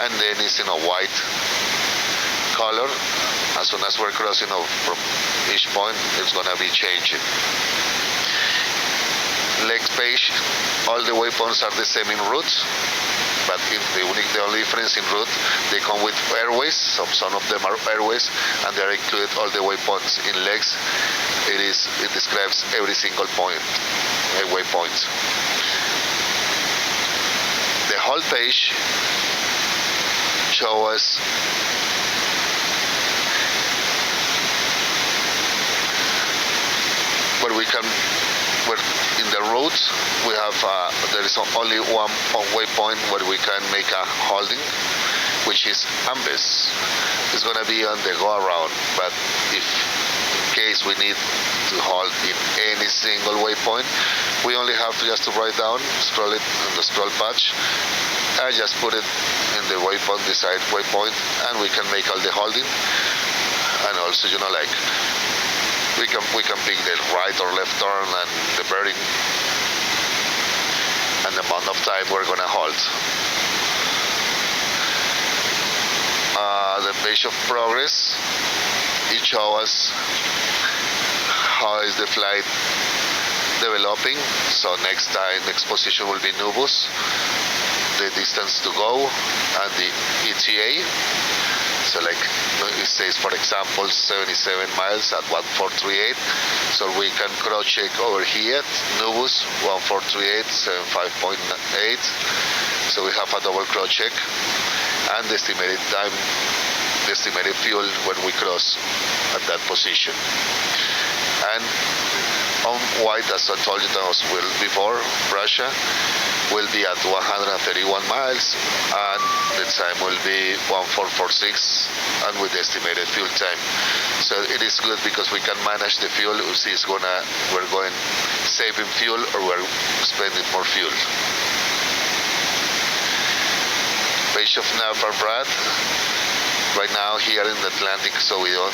and then it's in a white color. As soon as we're crossing from each point, it's going to be changing. Legs page, all the waypoints are the same in route, but the only difference in route, they come with airways, some of them are airways, and they are included all the waypoints. In legs, it describes every single point, waypoint. The whole page shows us where we can, in the route we have there is only one waypoint where we can make a holding, which is Ambes. It's going to be on the go around, but if in case we need to hold in any single waypoint, we only have just to write down, scroll it on the scroll patch, and just put it in the waypoint, decide waypoint, and we can make all the holding. And also, you know, like we can pick the right or left turn and the bearing and the amount of time we're gonna hold. The page of progress, it shows us how is the flight developing. So next position will be Nubus, the distance to go, and the ETA. So like it says, for example, 77 miles at 1438. So we can cross check over here, Nubus 1438, 75.8. So we have a double cross check and the estimated time, the estimated fuel when we cross at that position. And on white, as I told you before, Russia will be at 131 miles and the time will be 1446 and with the estimated fuel time. So it is good because we can manage the fuel. We see we're going saving fuel or we're spending more fuel. Page of nav for Brad. Right now here in the Atlantic, so the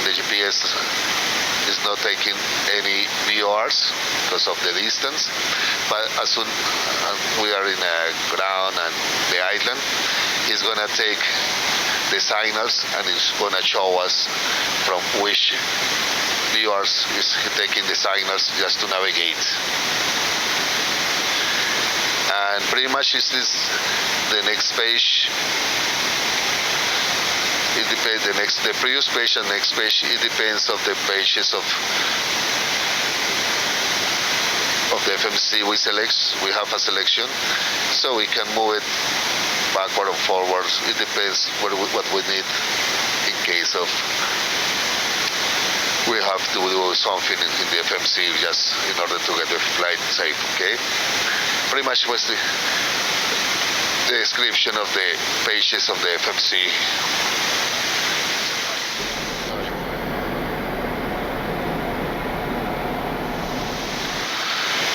GPS is not taking any VORs because of the distance, but as soon as we are in a ground and the island, it's gonna take the signals and it's gonna show us from which VORs is taking the signals just to navigate. And pretty much is this the next page. It depends. The previous page and next page. It depends of the pages of the FMC we select. We have a selection, so we can move it backward or forward. It depends what we need in case of we have to do something in the FMC just in order to get the flight safe. Okay. Pretty much was the description of the pages of the FMC.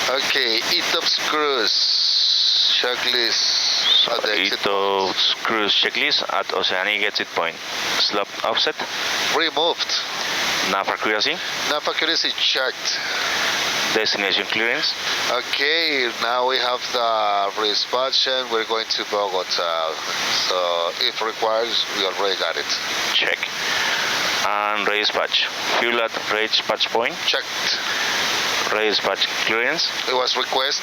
Okay, ETOPS cruise checklist at the exit point. ETOPS cruise checklist at Oceanic exit point. Slop offset. Removed. Nav accuracy. Nav accuracy checked. Destination clearance. Okay, now we have the redispatch and we're going to Bogota. So if required, we already got it. Check. And redispatch. Fuel at redispatch point. Checked. Redispatch clearance. It was request.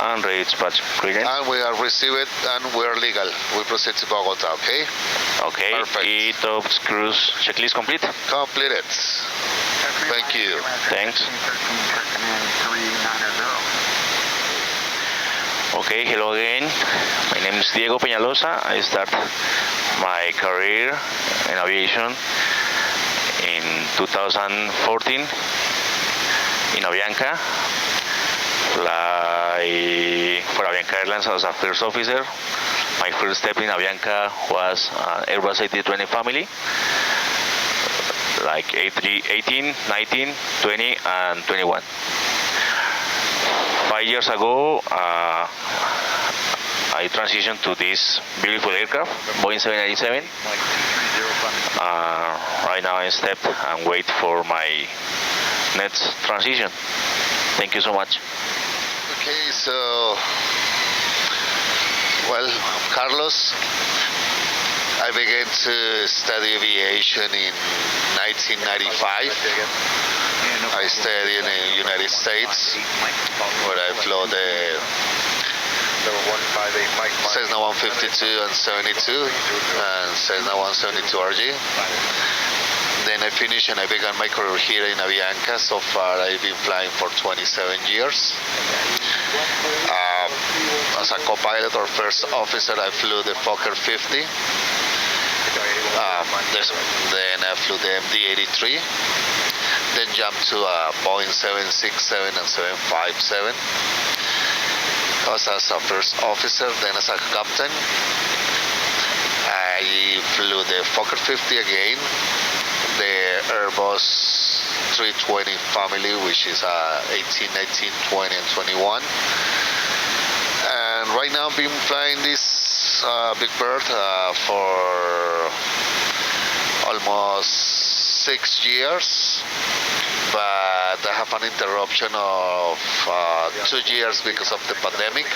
And redispatch clearance. And we are received and we are legal. We proceed to Bogota, okay? Okay. Perfect. ETOPS cruise checklist complete. Completed. Thank you. Thanks. 13, checking in 3 Okay, hello again. My name is Diego Peñalosa. I start my career in aviation in 2014 in Avianca. Fly for Avianca Airlines as a first officer. My first step in Avianca was Airbus A320 family, like A318, 19, 20, and 21. 5 years ago, I transitioned to this beautiful aircraft, Boeing 787. Right now I step and wait for my next transition. Thank you so much. Okay, so, well, Carlos, I began to study aviation in 1995. I studied in the United States, where I flew the Cessna 152 and 72, and Cessna 172RG. Then I finished and I began my career here in Avianca. So far I've been flying for 27 years. As a co-pilot or first officer, I flew the Fokker 50. Then I flew the MD-83. Then jumped to a Boeing 767 and 757. As a first officer, then as a captain. I flew the Fokker 50 again, the Airbus 320 family, which is 18, 19, 20, and 21. And right now I've been flying this big bird for almost 6 years, but I have an interruption of 2 years because of the pandemic.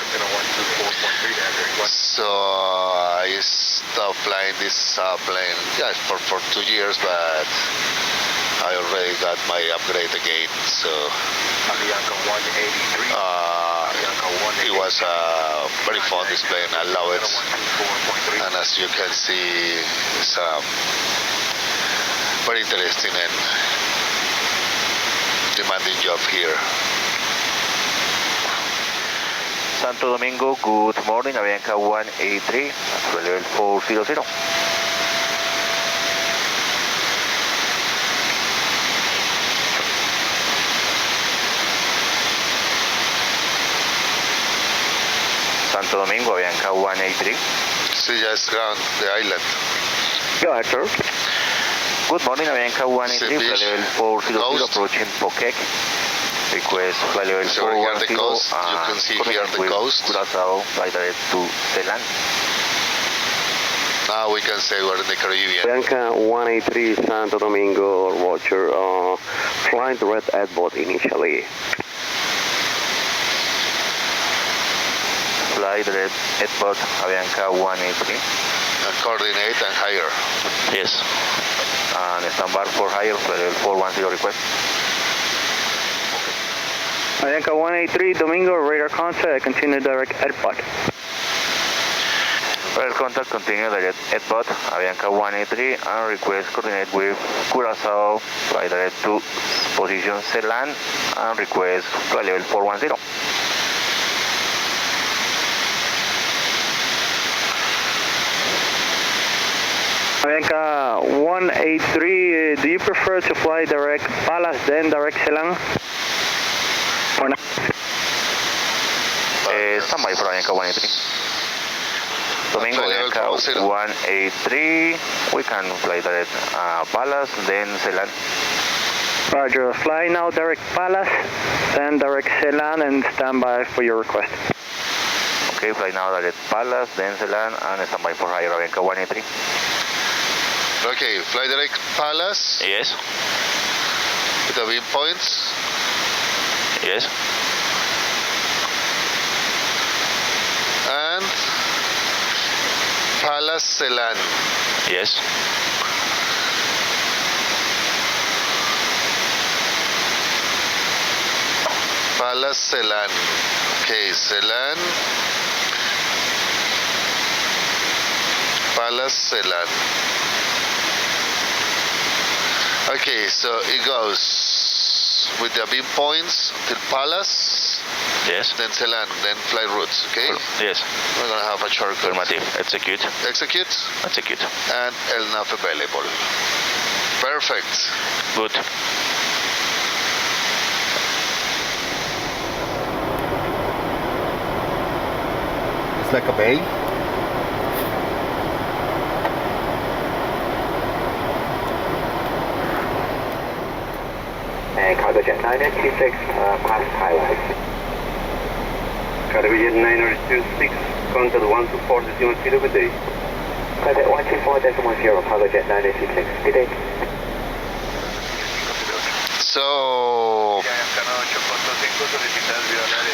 So I stopped flying this plane for 2 years, but I already got my upgrade again. So it was very fun, this plane. I love it. And as you can see, it's very interesting and demanding job here. Santo Domingo, good morning, Avianca 183, level 400. Santo Domingo, Avianca 183. See, just ground the island. Go ahead, sir. Good morning, Avianca 183, level 400, approaching Pushback. Request flight level 410. You can see here the coast. Curaçao, flight direct to Ceylon. Now we can say we're in the Caribbean. Avianca 183 Santo Domingo, Roger. Flying direct at boat initially. Fly direct at boat, Avianca 183. Coordinate and higher. Yes. And stand by for higher, flight level 410 request. Avianca 183 Domingo, radar contact, continue direct at boat. Radar contact, continue direct at boat, Avianca 183, and request coordinate with Curaçao, fly direct to position Ceylon, and request flight level 410. Avianca 183, do you prefer to fly direct Palas, then direct Ceylon? Or not? Stand by for Avianca 183. Domingo, Avianca 183, we can fly direct Palas, then Ceylon. Roger, fly now direct Palas, then direct Ceylon, and stand by for your request. Okay, fly now direct Palas, then Ceylon, and stand by for higher Avianca 183. Okay, fly direct Palas. Yes. With the beam points. Yes. And Palas Ceylon. Yes. Palas Ceylon. Okay, Ceylon. Palas Ceylon. Okay, so it goes with the beam points till Palas, Yes. Then Celan, then flight routes, okay? Yes. We're gonna have a shortcut. Affirmative. Execute. Execute. Execute. And LNAV available. Perfect. Good. It's like a bay. And cargo jet 926, pass highlight. Cargo jet 926, contact 124.0, good day. Contact 124.0, cargo jet 926, good day. So,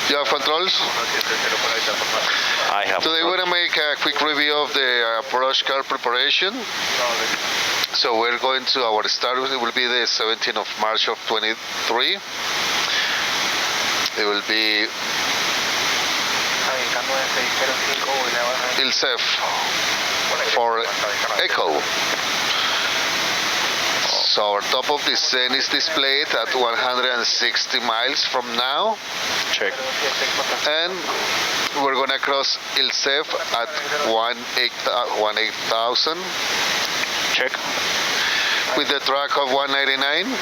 you have controls? I have. Today we're going to make a quick review of the approach car preparation. So we're going to our start, it will be the 17th of March of 23. It will be ILSEF for Echo. So our top of the descent is displayed at 160 miles from now. Check. And we're gonna cross ILSEF at 18,000. Check. With the track of 199.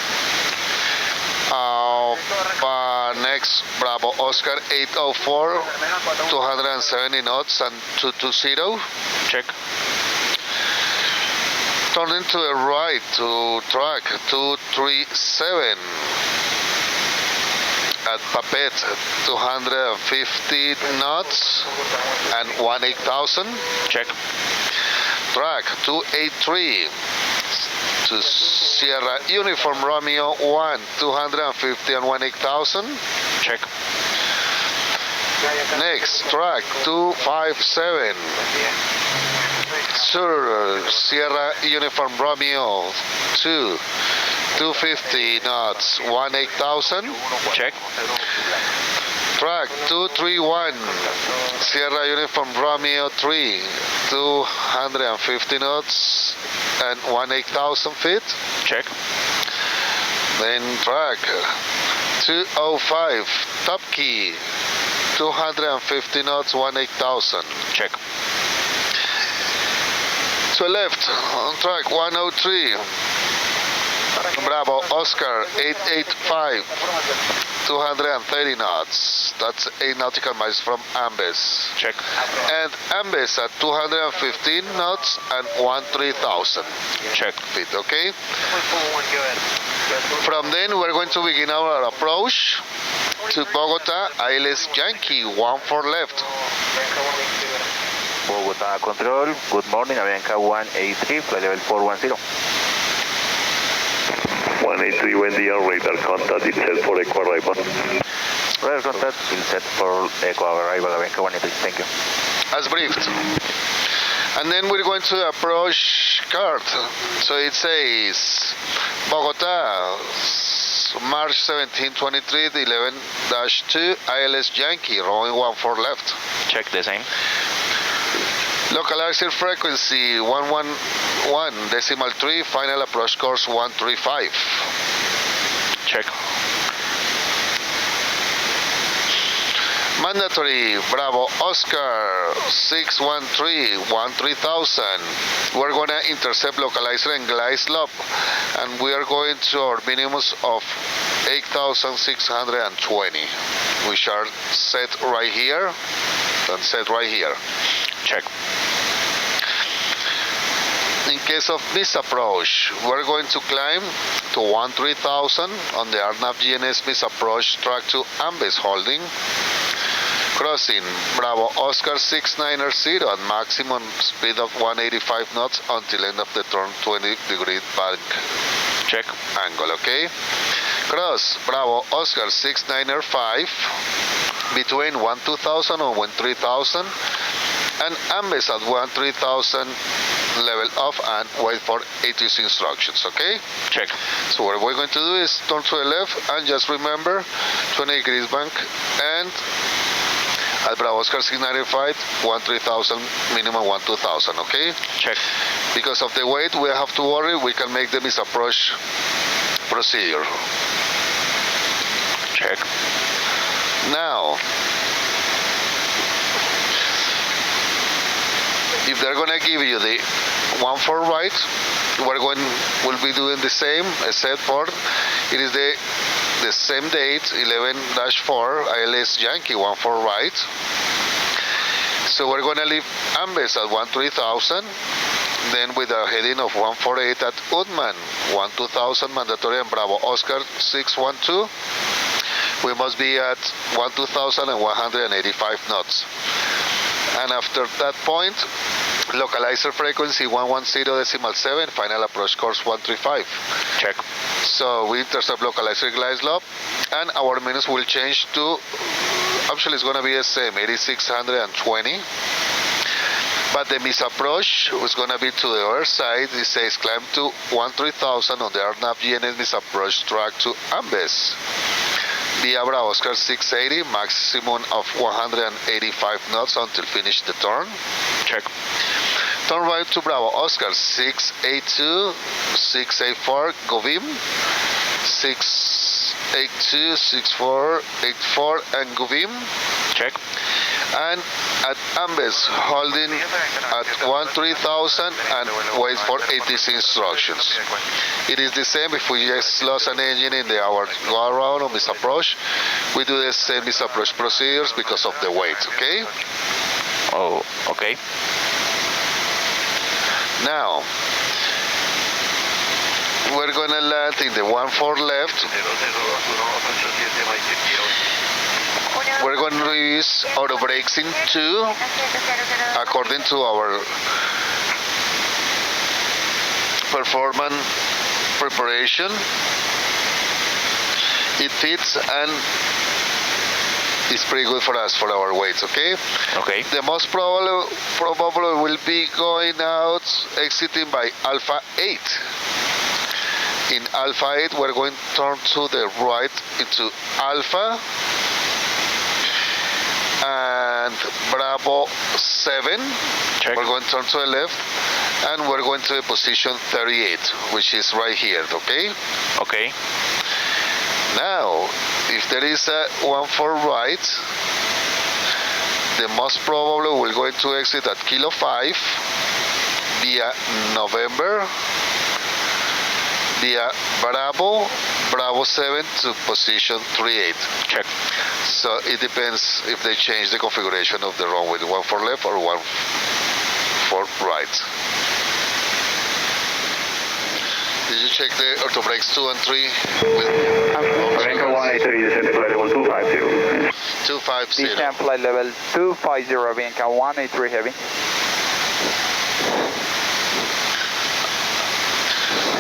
Next, Bravo Oscar 804, 270 knots and 220. Check. Turning to the right to track 237 at Papet, 250 knots and 18,000. Check. Track 283 to Sierra Uniform Romeo 1, 250 and 18,000. Check. Next, track 257. Sur Sierra Uniform Romeo 2, 250 knots, 18,000. Check. Track 231, Sierra Uniform Romeo 3, 250 knots and 18,000 feet. Check. Then track 205, Top Key, 250 knots, 18,000. Check. To the left, on track 103, Bravo Oscar 885, 230 knots. That's 8 nautical miles from Ambes. Check. And Ambes at 215 knots and 13,000. Check. Feet, okay? From then, we're going to begin our approach to Bogota, ILS Yankee, 14 left. Bogota control, good morning, Avianca 183, flight level 410. 183, buen día, radar contact, it's set for Echo arrival. Radar contact, it's set for Echo arrival, Avianca 183, thank you. As briefed. And then we're going to approach card. So it says Bogota, March 17, 23, 11-2, ILS Yankee, runway 14 left. Check the same. Localizer frequency 111.3, final approach course 135. Check. Mandatory Bravo Oscar 613-13000. We're going to intercept localizer and glide slope, and we are going to our minimum of 8,620. We shall set right here and set right here. Check. In case of misapproach, we're going to climb to 13,000 on the RNAV GNS misapproach track to Ambes Holding. Crossing Bravo Oscar 690 at maximum speed of 185 knots until end of the turn 20-degree bank. Check. Angle, okay? Cross Bravo Oscar 695 between 12,000 and 13,000 and Ambes at 13,000 level off and wait for ATC instructions, okay? Check. So what we're going to do is turn to the left and just remember 20 degrees bank and at Bravo Oscar 695, 13,000, minimum 12,000, okay? Check. Because of the weight, we have to worry, we can make the misapproach procedure. Check. Now, if they're gonna give you the 1-4 right, we'll be doing the same, except for it is the same date, 11-4 ILS Yankee 1-4 right. So we're gonna leave Ambes at 13,000, then with a heading of 148 at Udman, 12,000 mandatory and Bravo Oscar 612. We must be at 12,185 knots. And after that point, localizer frequency 110.7, final approach course 135. Check. So we intercept localizer glide slope, and our minutes will change to, actually it's going to be the same, 8,620. But the misapproach was going to be to the other side. It says climb to 13,000 on the RNAV GNS misapproach track to Ambes. Via Bravo Oscar 680, maximum of 185 knots until finish the turn. Check. Turn right to Bravo Oscar 682, 684, Govim, 682, 6484, and Govim. Check. And at Ambes, holding at 13,000 and wait for ATC instructions. It is the same if we just lost an engine in our go around on this approach. We do the same misapproach procedures because of the weight, okay? Oh, okay. Now, we're going to land in the 1-4 left. We're going to use auto brakes in 2 according to our performance preparation. It fits and it's pretty good for us for our weights, okay? Okay. The most probably will be going out exiting by Alpha 8. In Alpha 8 we're going to turn to the right into Alpha and Bravo 7. Check. We're going to turn to the left and we're going to the position 38, which is right here, okay? Okay. Now, if there is a 1-4 right, the most probably we're going to exit at Kilo 5 via November, via Bravo 7 to position 38. Check. So it depends if they change the configuration of the runway, 1-4 left or 1-4 right. Did you check the auto brakes 2 and 3? Avianca 183, descent flight level 250. 250. Descent flight level 250, Avianca 183 heavy.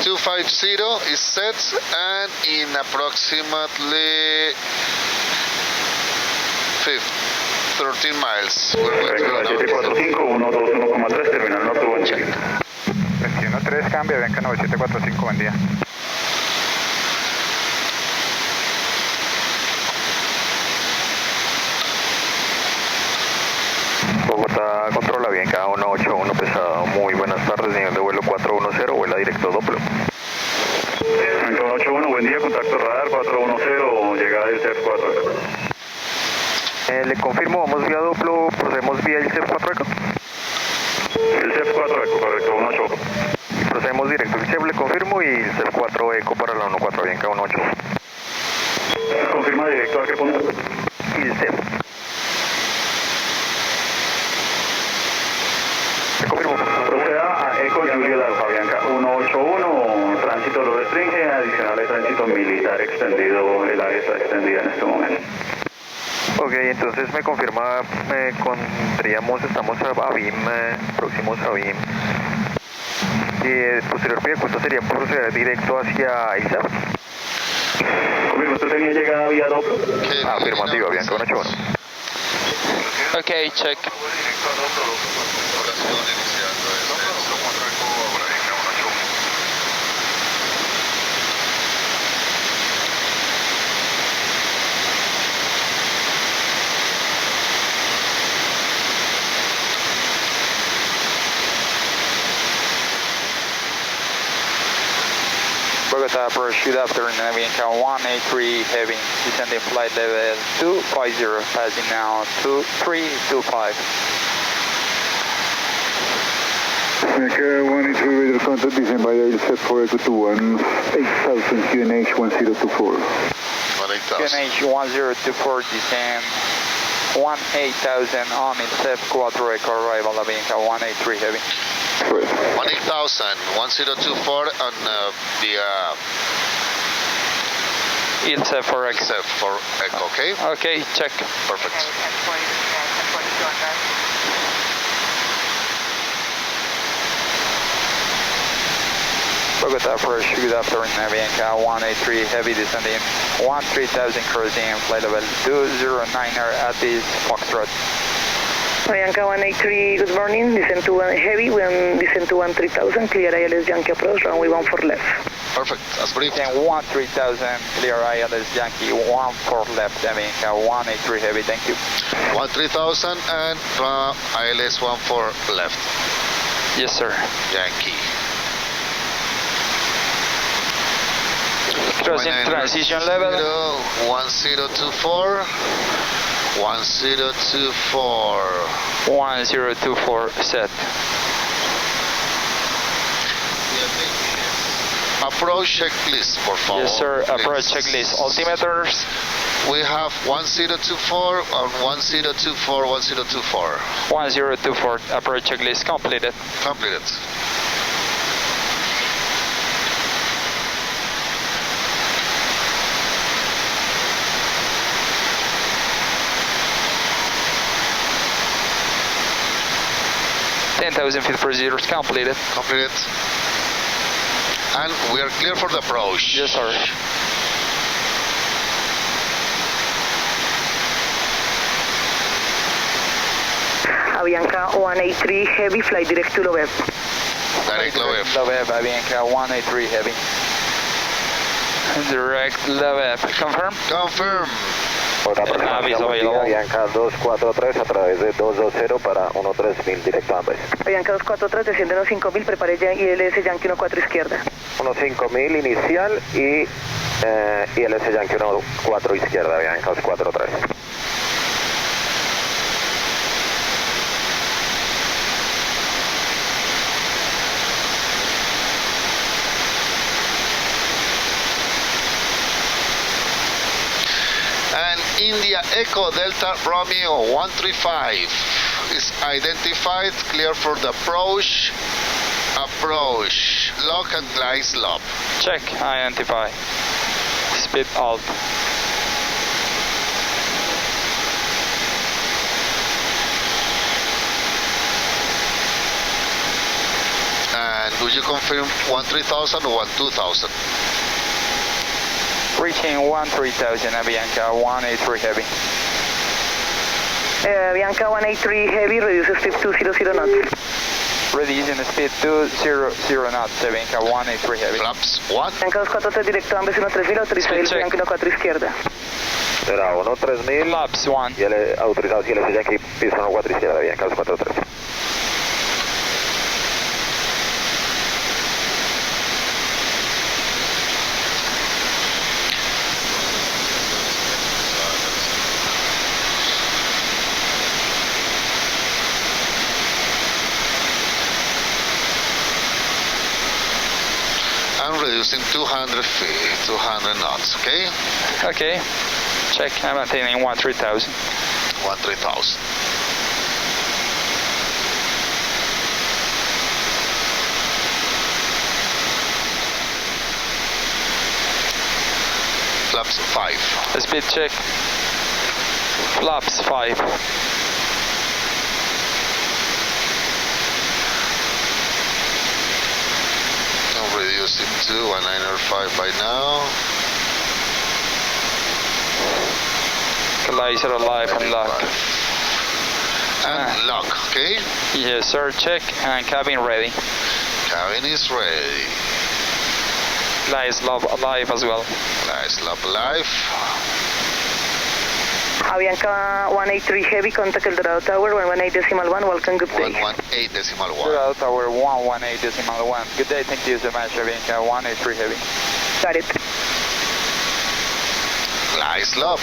250 is set, and in approximately 13 miles. We're going to 745, 121,3, terminal norte, buen check. 21.3 cambio, Avianca 9745, buen día. Bogotá, control Avianca 181 pesado, muy buenas tardes, nivel de vuelo 410, vuela directo Doppler. Avianca 181, buen día, contacto radar 410, llegada del CEF4. Le confirmo, vamos vía Doppler, procedemos vía el CEF4 Eco. El CEF4 Eco, correcto, 181. Procedemos directo el CEF, le confirmo, y el CEF4 Eco para la 14, Avianca 18. Confirma directo a qué punto. Y el CEF. Confirmo. Proceda a Eco Juliet Alfa, Avianca 181, tránsito lo restringe, adicional de tránsito militar extendido, el área está extendida en este momento. Ok, entonces me confirma, estamos a BIM, próximos a BIM. Y el posterior pie de costa sería proceder directo hacia Isla. Confirmo, ¿usted tenía llegada vía Doppler? Afirmativo, Avianca 181. Okay, check. Bogota approach, good afternoon, Avianca 183 heavy, descending flight level 250, passing now 2325. Avianca 183 radar contact, descend by air set for echo to 8000 QNH 1024. QNH 1024, descend 18,000 on INSEP Quattro Echo arrival, Avianca 183 heavy. 18,000, 1024 on the INSEP for Echo. INSEP for Echo, okay? Okay, check. Perfect. Bogota approach, good afternoon, Avianca 183 heavy, descending 13,000 crossing flight level 209er at this Foxtrot. Avianca 183, good morning, descend to heavy, descend to 13,000, clear ILS Yankee approach, runway 14 left. Perfect, as brief. Descend 13,000, clear ILS Yankee 14 left, Avianca 183 heavy, thank you. 13,000 and ILS 14 left. Yes, sir. Yankee. Crossing transition level. 1024. 1024. 1024 set. Approach checklist, por favor. Yes, sir. Approach checklist. Altimeters. We have 1024 and 1024, 1024. 1024. Approach checklist completed. Completed. $10,000 feet procedures completed. Completed. And we are clear for the approach. Yes, sir. Avianca 183 heavy, flight direct to Lobeb. Direct Lobeb. Lobeb, Avianca 183 heavy. Direct Lobeb. Confirm? Confirm. Aviso available. Avianca 243 a través de 220 para 13000 directo a Ambas. Avianca 243, desciende 15000, prepare ILS Yankee 14 izquierda. 15000 inicial y ILS Yankee 14 izquierda, Avianca 243. India Echo Delta Romeo 135 is identified, clear for the approach. Approach. Lock and glide slope. Check, identify. Speed alt. And do you confirm 13,000 or 12,000? Reaching 13,000, Avianca 183 heavy. Avianca 183 heavy, reduce speed 200 knots. Reducing the speed 200 knots, Avianca 183 heavy. Flaps 1. Avianca 243 directo a Ambas 13000, autoriza ILS Yankee 14 izquierda. Será 13000. Flaps 1. Y autorizado ILS Yankee piso 14 izquierda, Avianca 243. Reducing 200 feet, 200 knots, okay? Okay. Check, I'm maintaining 13,000. 13,000. Flaps 5. Speed check. Flaps 5. Reducing to 1905 by now. Laser alive and lock. And lock, okay? Yes, sir. Check and cabin ready. Cabin is ready. Glide slope alive as well. Glide slope alive. Avianca 183 heavy, contact El Dorado Tower 118.1, welcome, good day. 118.1. Dorado Tower 118.1. Good day, thank you so much, Avianca 183 heavy. Got it. Glide slope.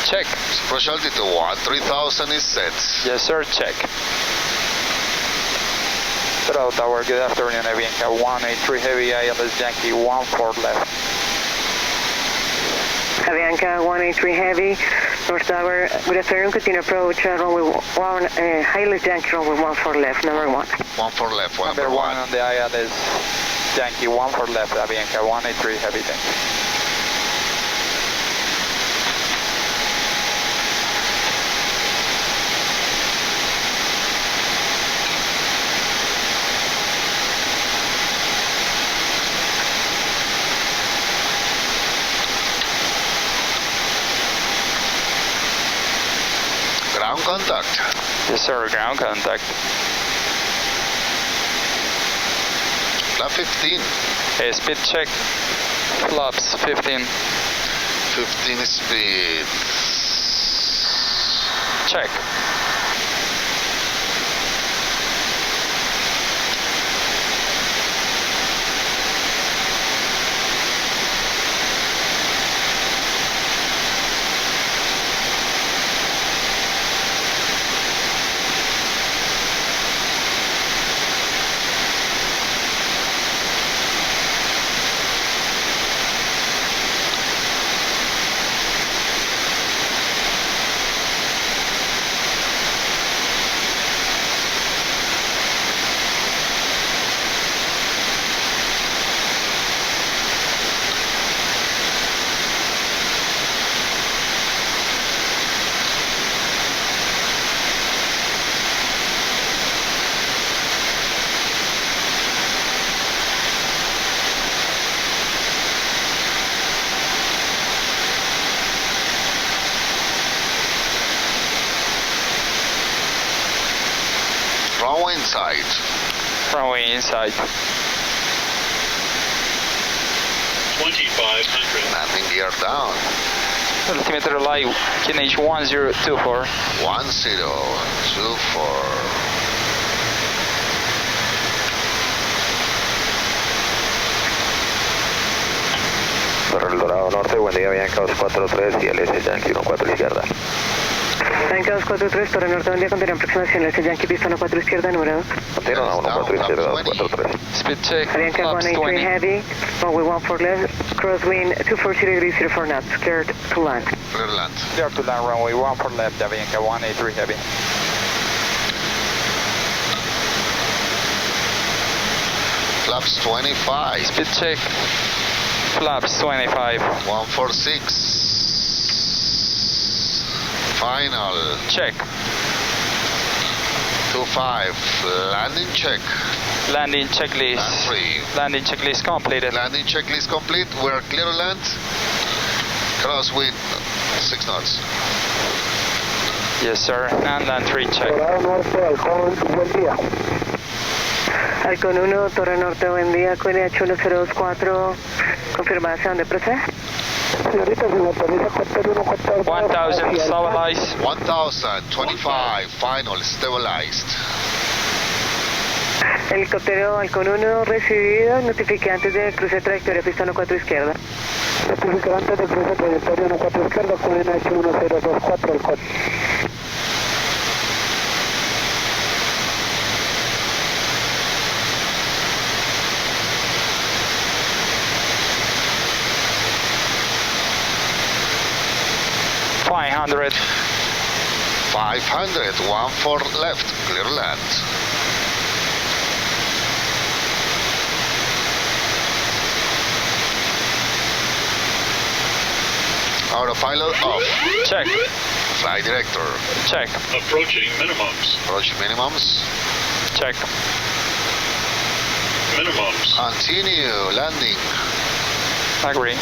Check. Approach altitude 13,000 is set. Yes, sir. Check. Throttle tower, good afternoon, Avianca 183 Heavy, ILS Yankee 14 left. Avianca 183 Heavy, North Tower, good afternoon, continue approach, runway 1, ILS Yankee, runway 14 left, number 1. 14 left, Number 1 on the ILS Yankee 14 left, Avianca 183 Heavy, thank you. Ground contact. Yes, sir. Ground contact. Flap 15. Speed check. Flaps 15. 15 speed. Check. Runway inside. Runway inside. 2500. Landing gear down. Altimeter light, QNH 1024. 1024. Torre El Dorado Norte, buen día, Avianca 243 y LS Yankee 14 izquierda. Avianca 243, Torre Norte, buen día, continúa aproximación, LS Yankee, pista 14 izquierda, número 2. Continúa 14 izquierda, 243. Speed check, Avianca flaps 183 20. Heavy, runway 14 left, crosswind 240 degrees 04 knots, cleared to land. Clear land. Clear to land, runway 14 left, Avianca 183 Heavy. Flaps 25. Speed check, flaps 25. 146. Final. Check. 25. Landing check. Landing checklist. Land free. Landing checklist completed. Landing checklist complete. We're clear to land. Crosswind 6 knots. Yes, sir. And land 3 check. Halcón 1, Torre Norte, buen día, QNH 1024, confirmación de procede. Señorita, si me autoriza, 1000 stabilized. 1025. Final stabilized. Helicóptero Halcón 1 recibido, notifique antes de cruce trayectoria pista 14 izquierda. Notifique antes de cruce trayectoria 14 izquierda, QNH 1024 Halcón. $500. 500. 14 left. Clear land. Autopilot off. Check. Flight director. Check. Approaching minimums. Approach minimums. Check. Minimums. Continue landing. Agree.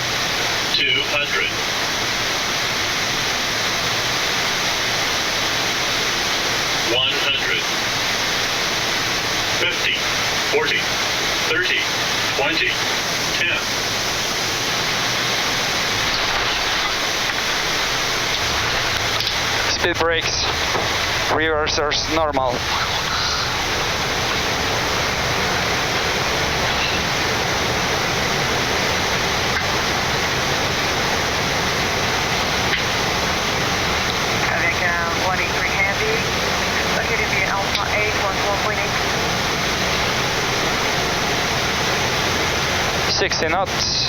200. 100. 50. 40. 30. 20. 10. Speed brakes. Reversers normal. 60 knots.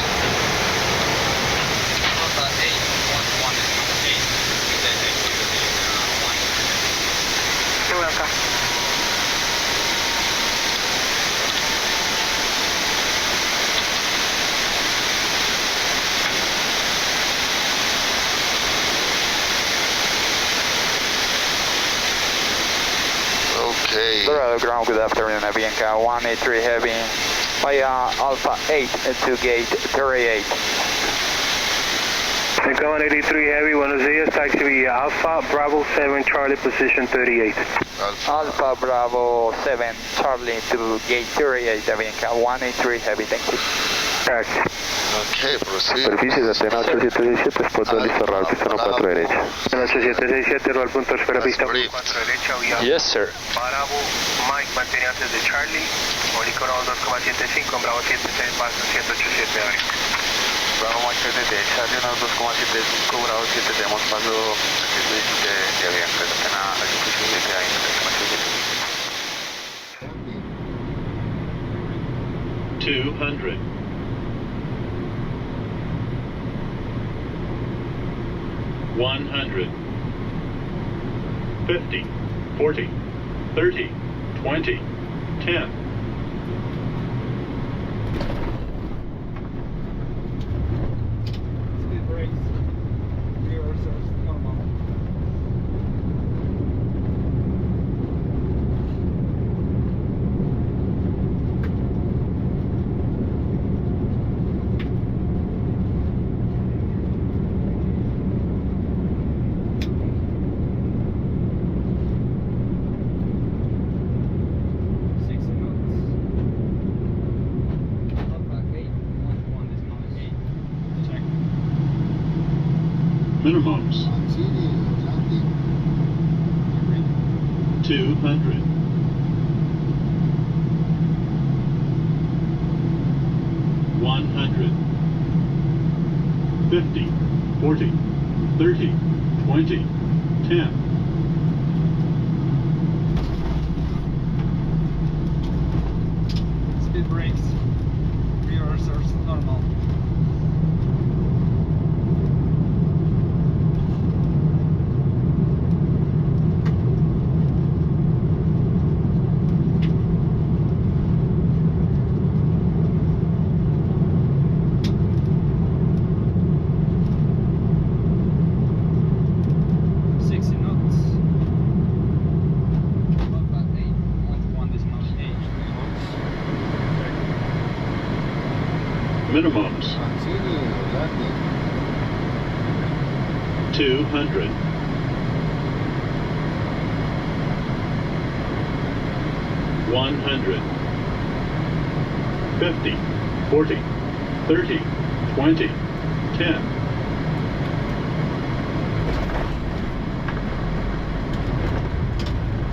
Okay. Dorado ground, good afternoon, Avianca 183 Heavy via Alpha 8 to gate 38. Avianca 183 Heavy, buenos días, taxi via Alpha Bravo 7 Charlie, position 38. Alpha Bravo 7 Charlie to gate 38, Avianca 183 Heavy, thank you. Okay, proceed. Superficie de Atena 8767, spot listo route, sono 4 derecha. Atena 8767, roll punto, espera pista 4 derecha, vía. Yes, sir. Bravo, Mike, mantén antes de Charlie, Oricono 2,75, Bravo 76, pasa 187, Bravo, Mike, desde Charlie, 2,75, Bravo 7, tenemos paso 117 de Avianca, Atena 87 ahí, 200. 100, 50, 40, 30, 20, 10. Speed brakes. Reversers, normal. Minimums. 200. 100. 50, 40, 30, 20, 10. Speed brakes. Reversers, normal. Minimums. 200. 100. 50, 40, 30, 20, 10.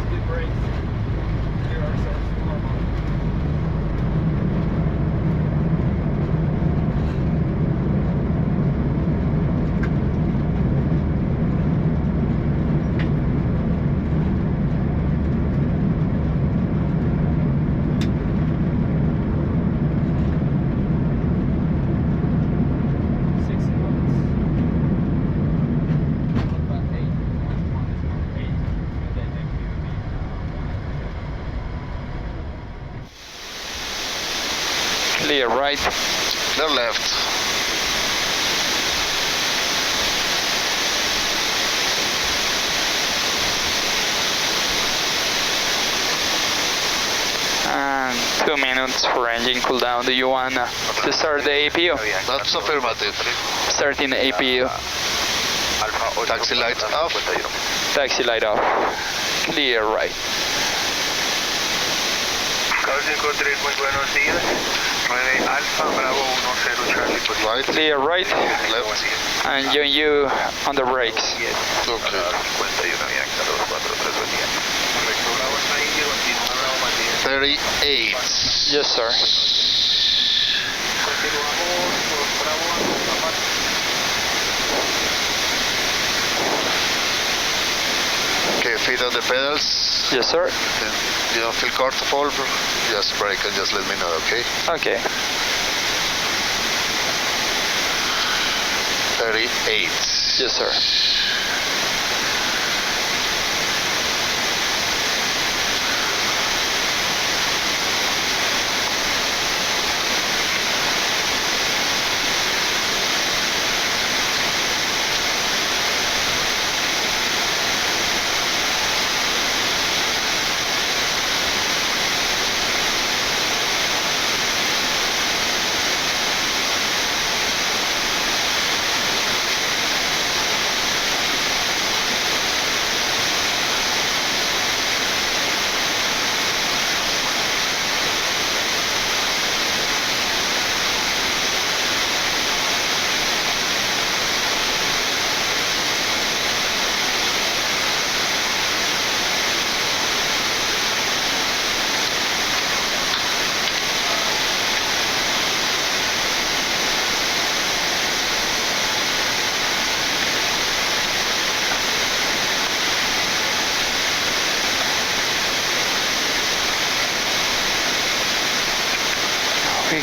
Speed brakes. Reversers, normal. Clear right. Clear left. And 2 minutes for engine cool down. Do you want to start the APU? That's affirmative. Starting the APU. Taxi lights off. Taxi light off. Clear right. Caution 3, muy buenos días. 9 Alfa, Bravo 10 Charlie. Right. Clear right. Left. And join you on the brakes. Okay. 38. Yes, sir. Okay, feet on the pedals. Yes, sir. You don't feel comfortable, just brake and just let me know, okay? Okay. 38. Yes, sir.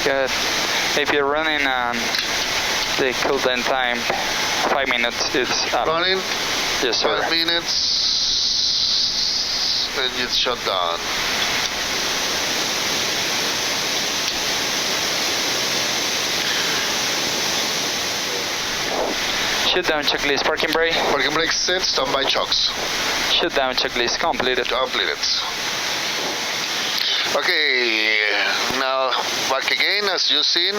Good. If you're running on the cool down time, 5 minutes, it's running. Yes, sir. 5 minutes, and it's shut down. Shutdown checklist, parking brake. Parking brake set, standby chocks. Shutdown checklist completed. Completed. Okay, now back again. As you've seen,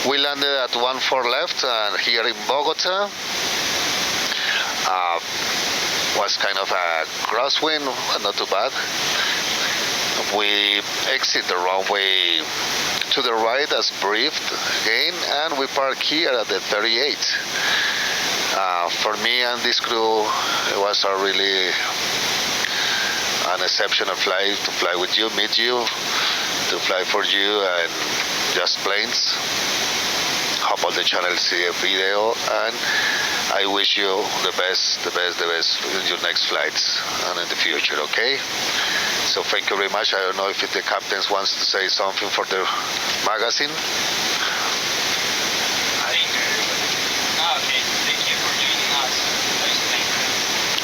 we landed at 14 left here in Bogota. Was kind of a crosswind, not too bad. We exit the runway to the right as briefed again, and we park here at the 38. For me and this crew, it was a really an exceptional flight to fly with you, meet you, to fly for you, and just planes. Hope all the channels see a video, and I wish you the best in your next flights and in the future, okay? So thank you very much. I don't know if the captain wants to say something for the magazine.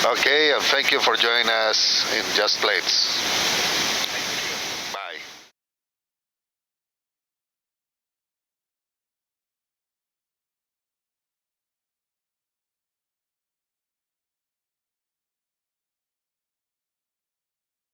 Okay, and thank you for joining us in Just Planes.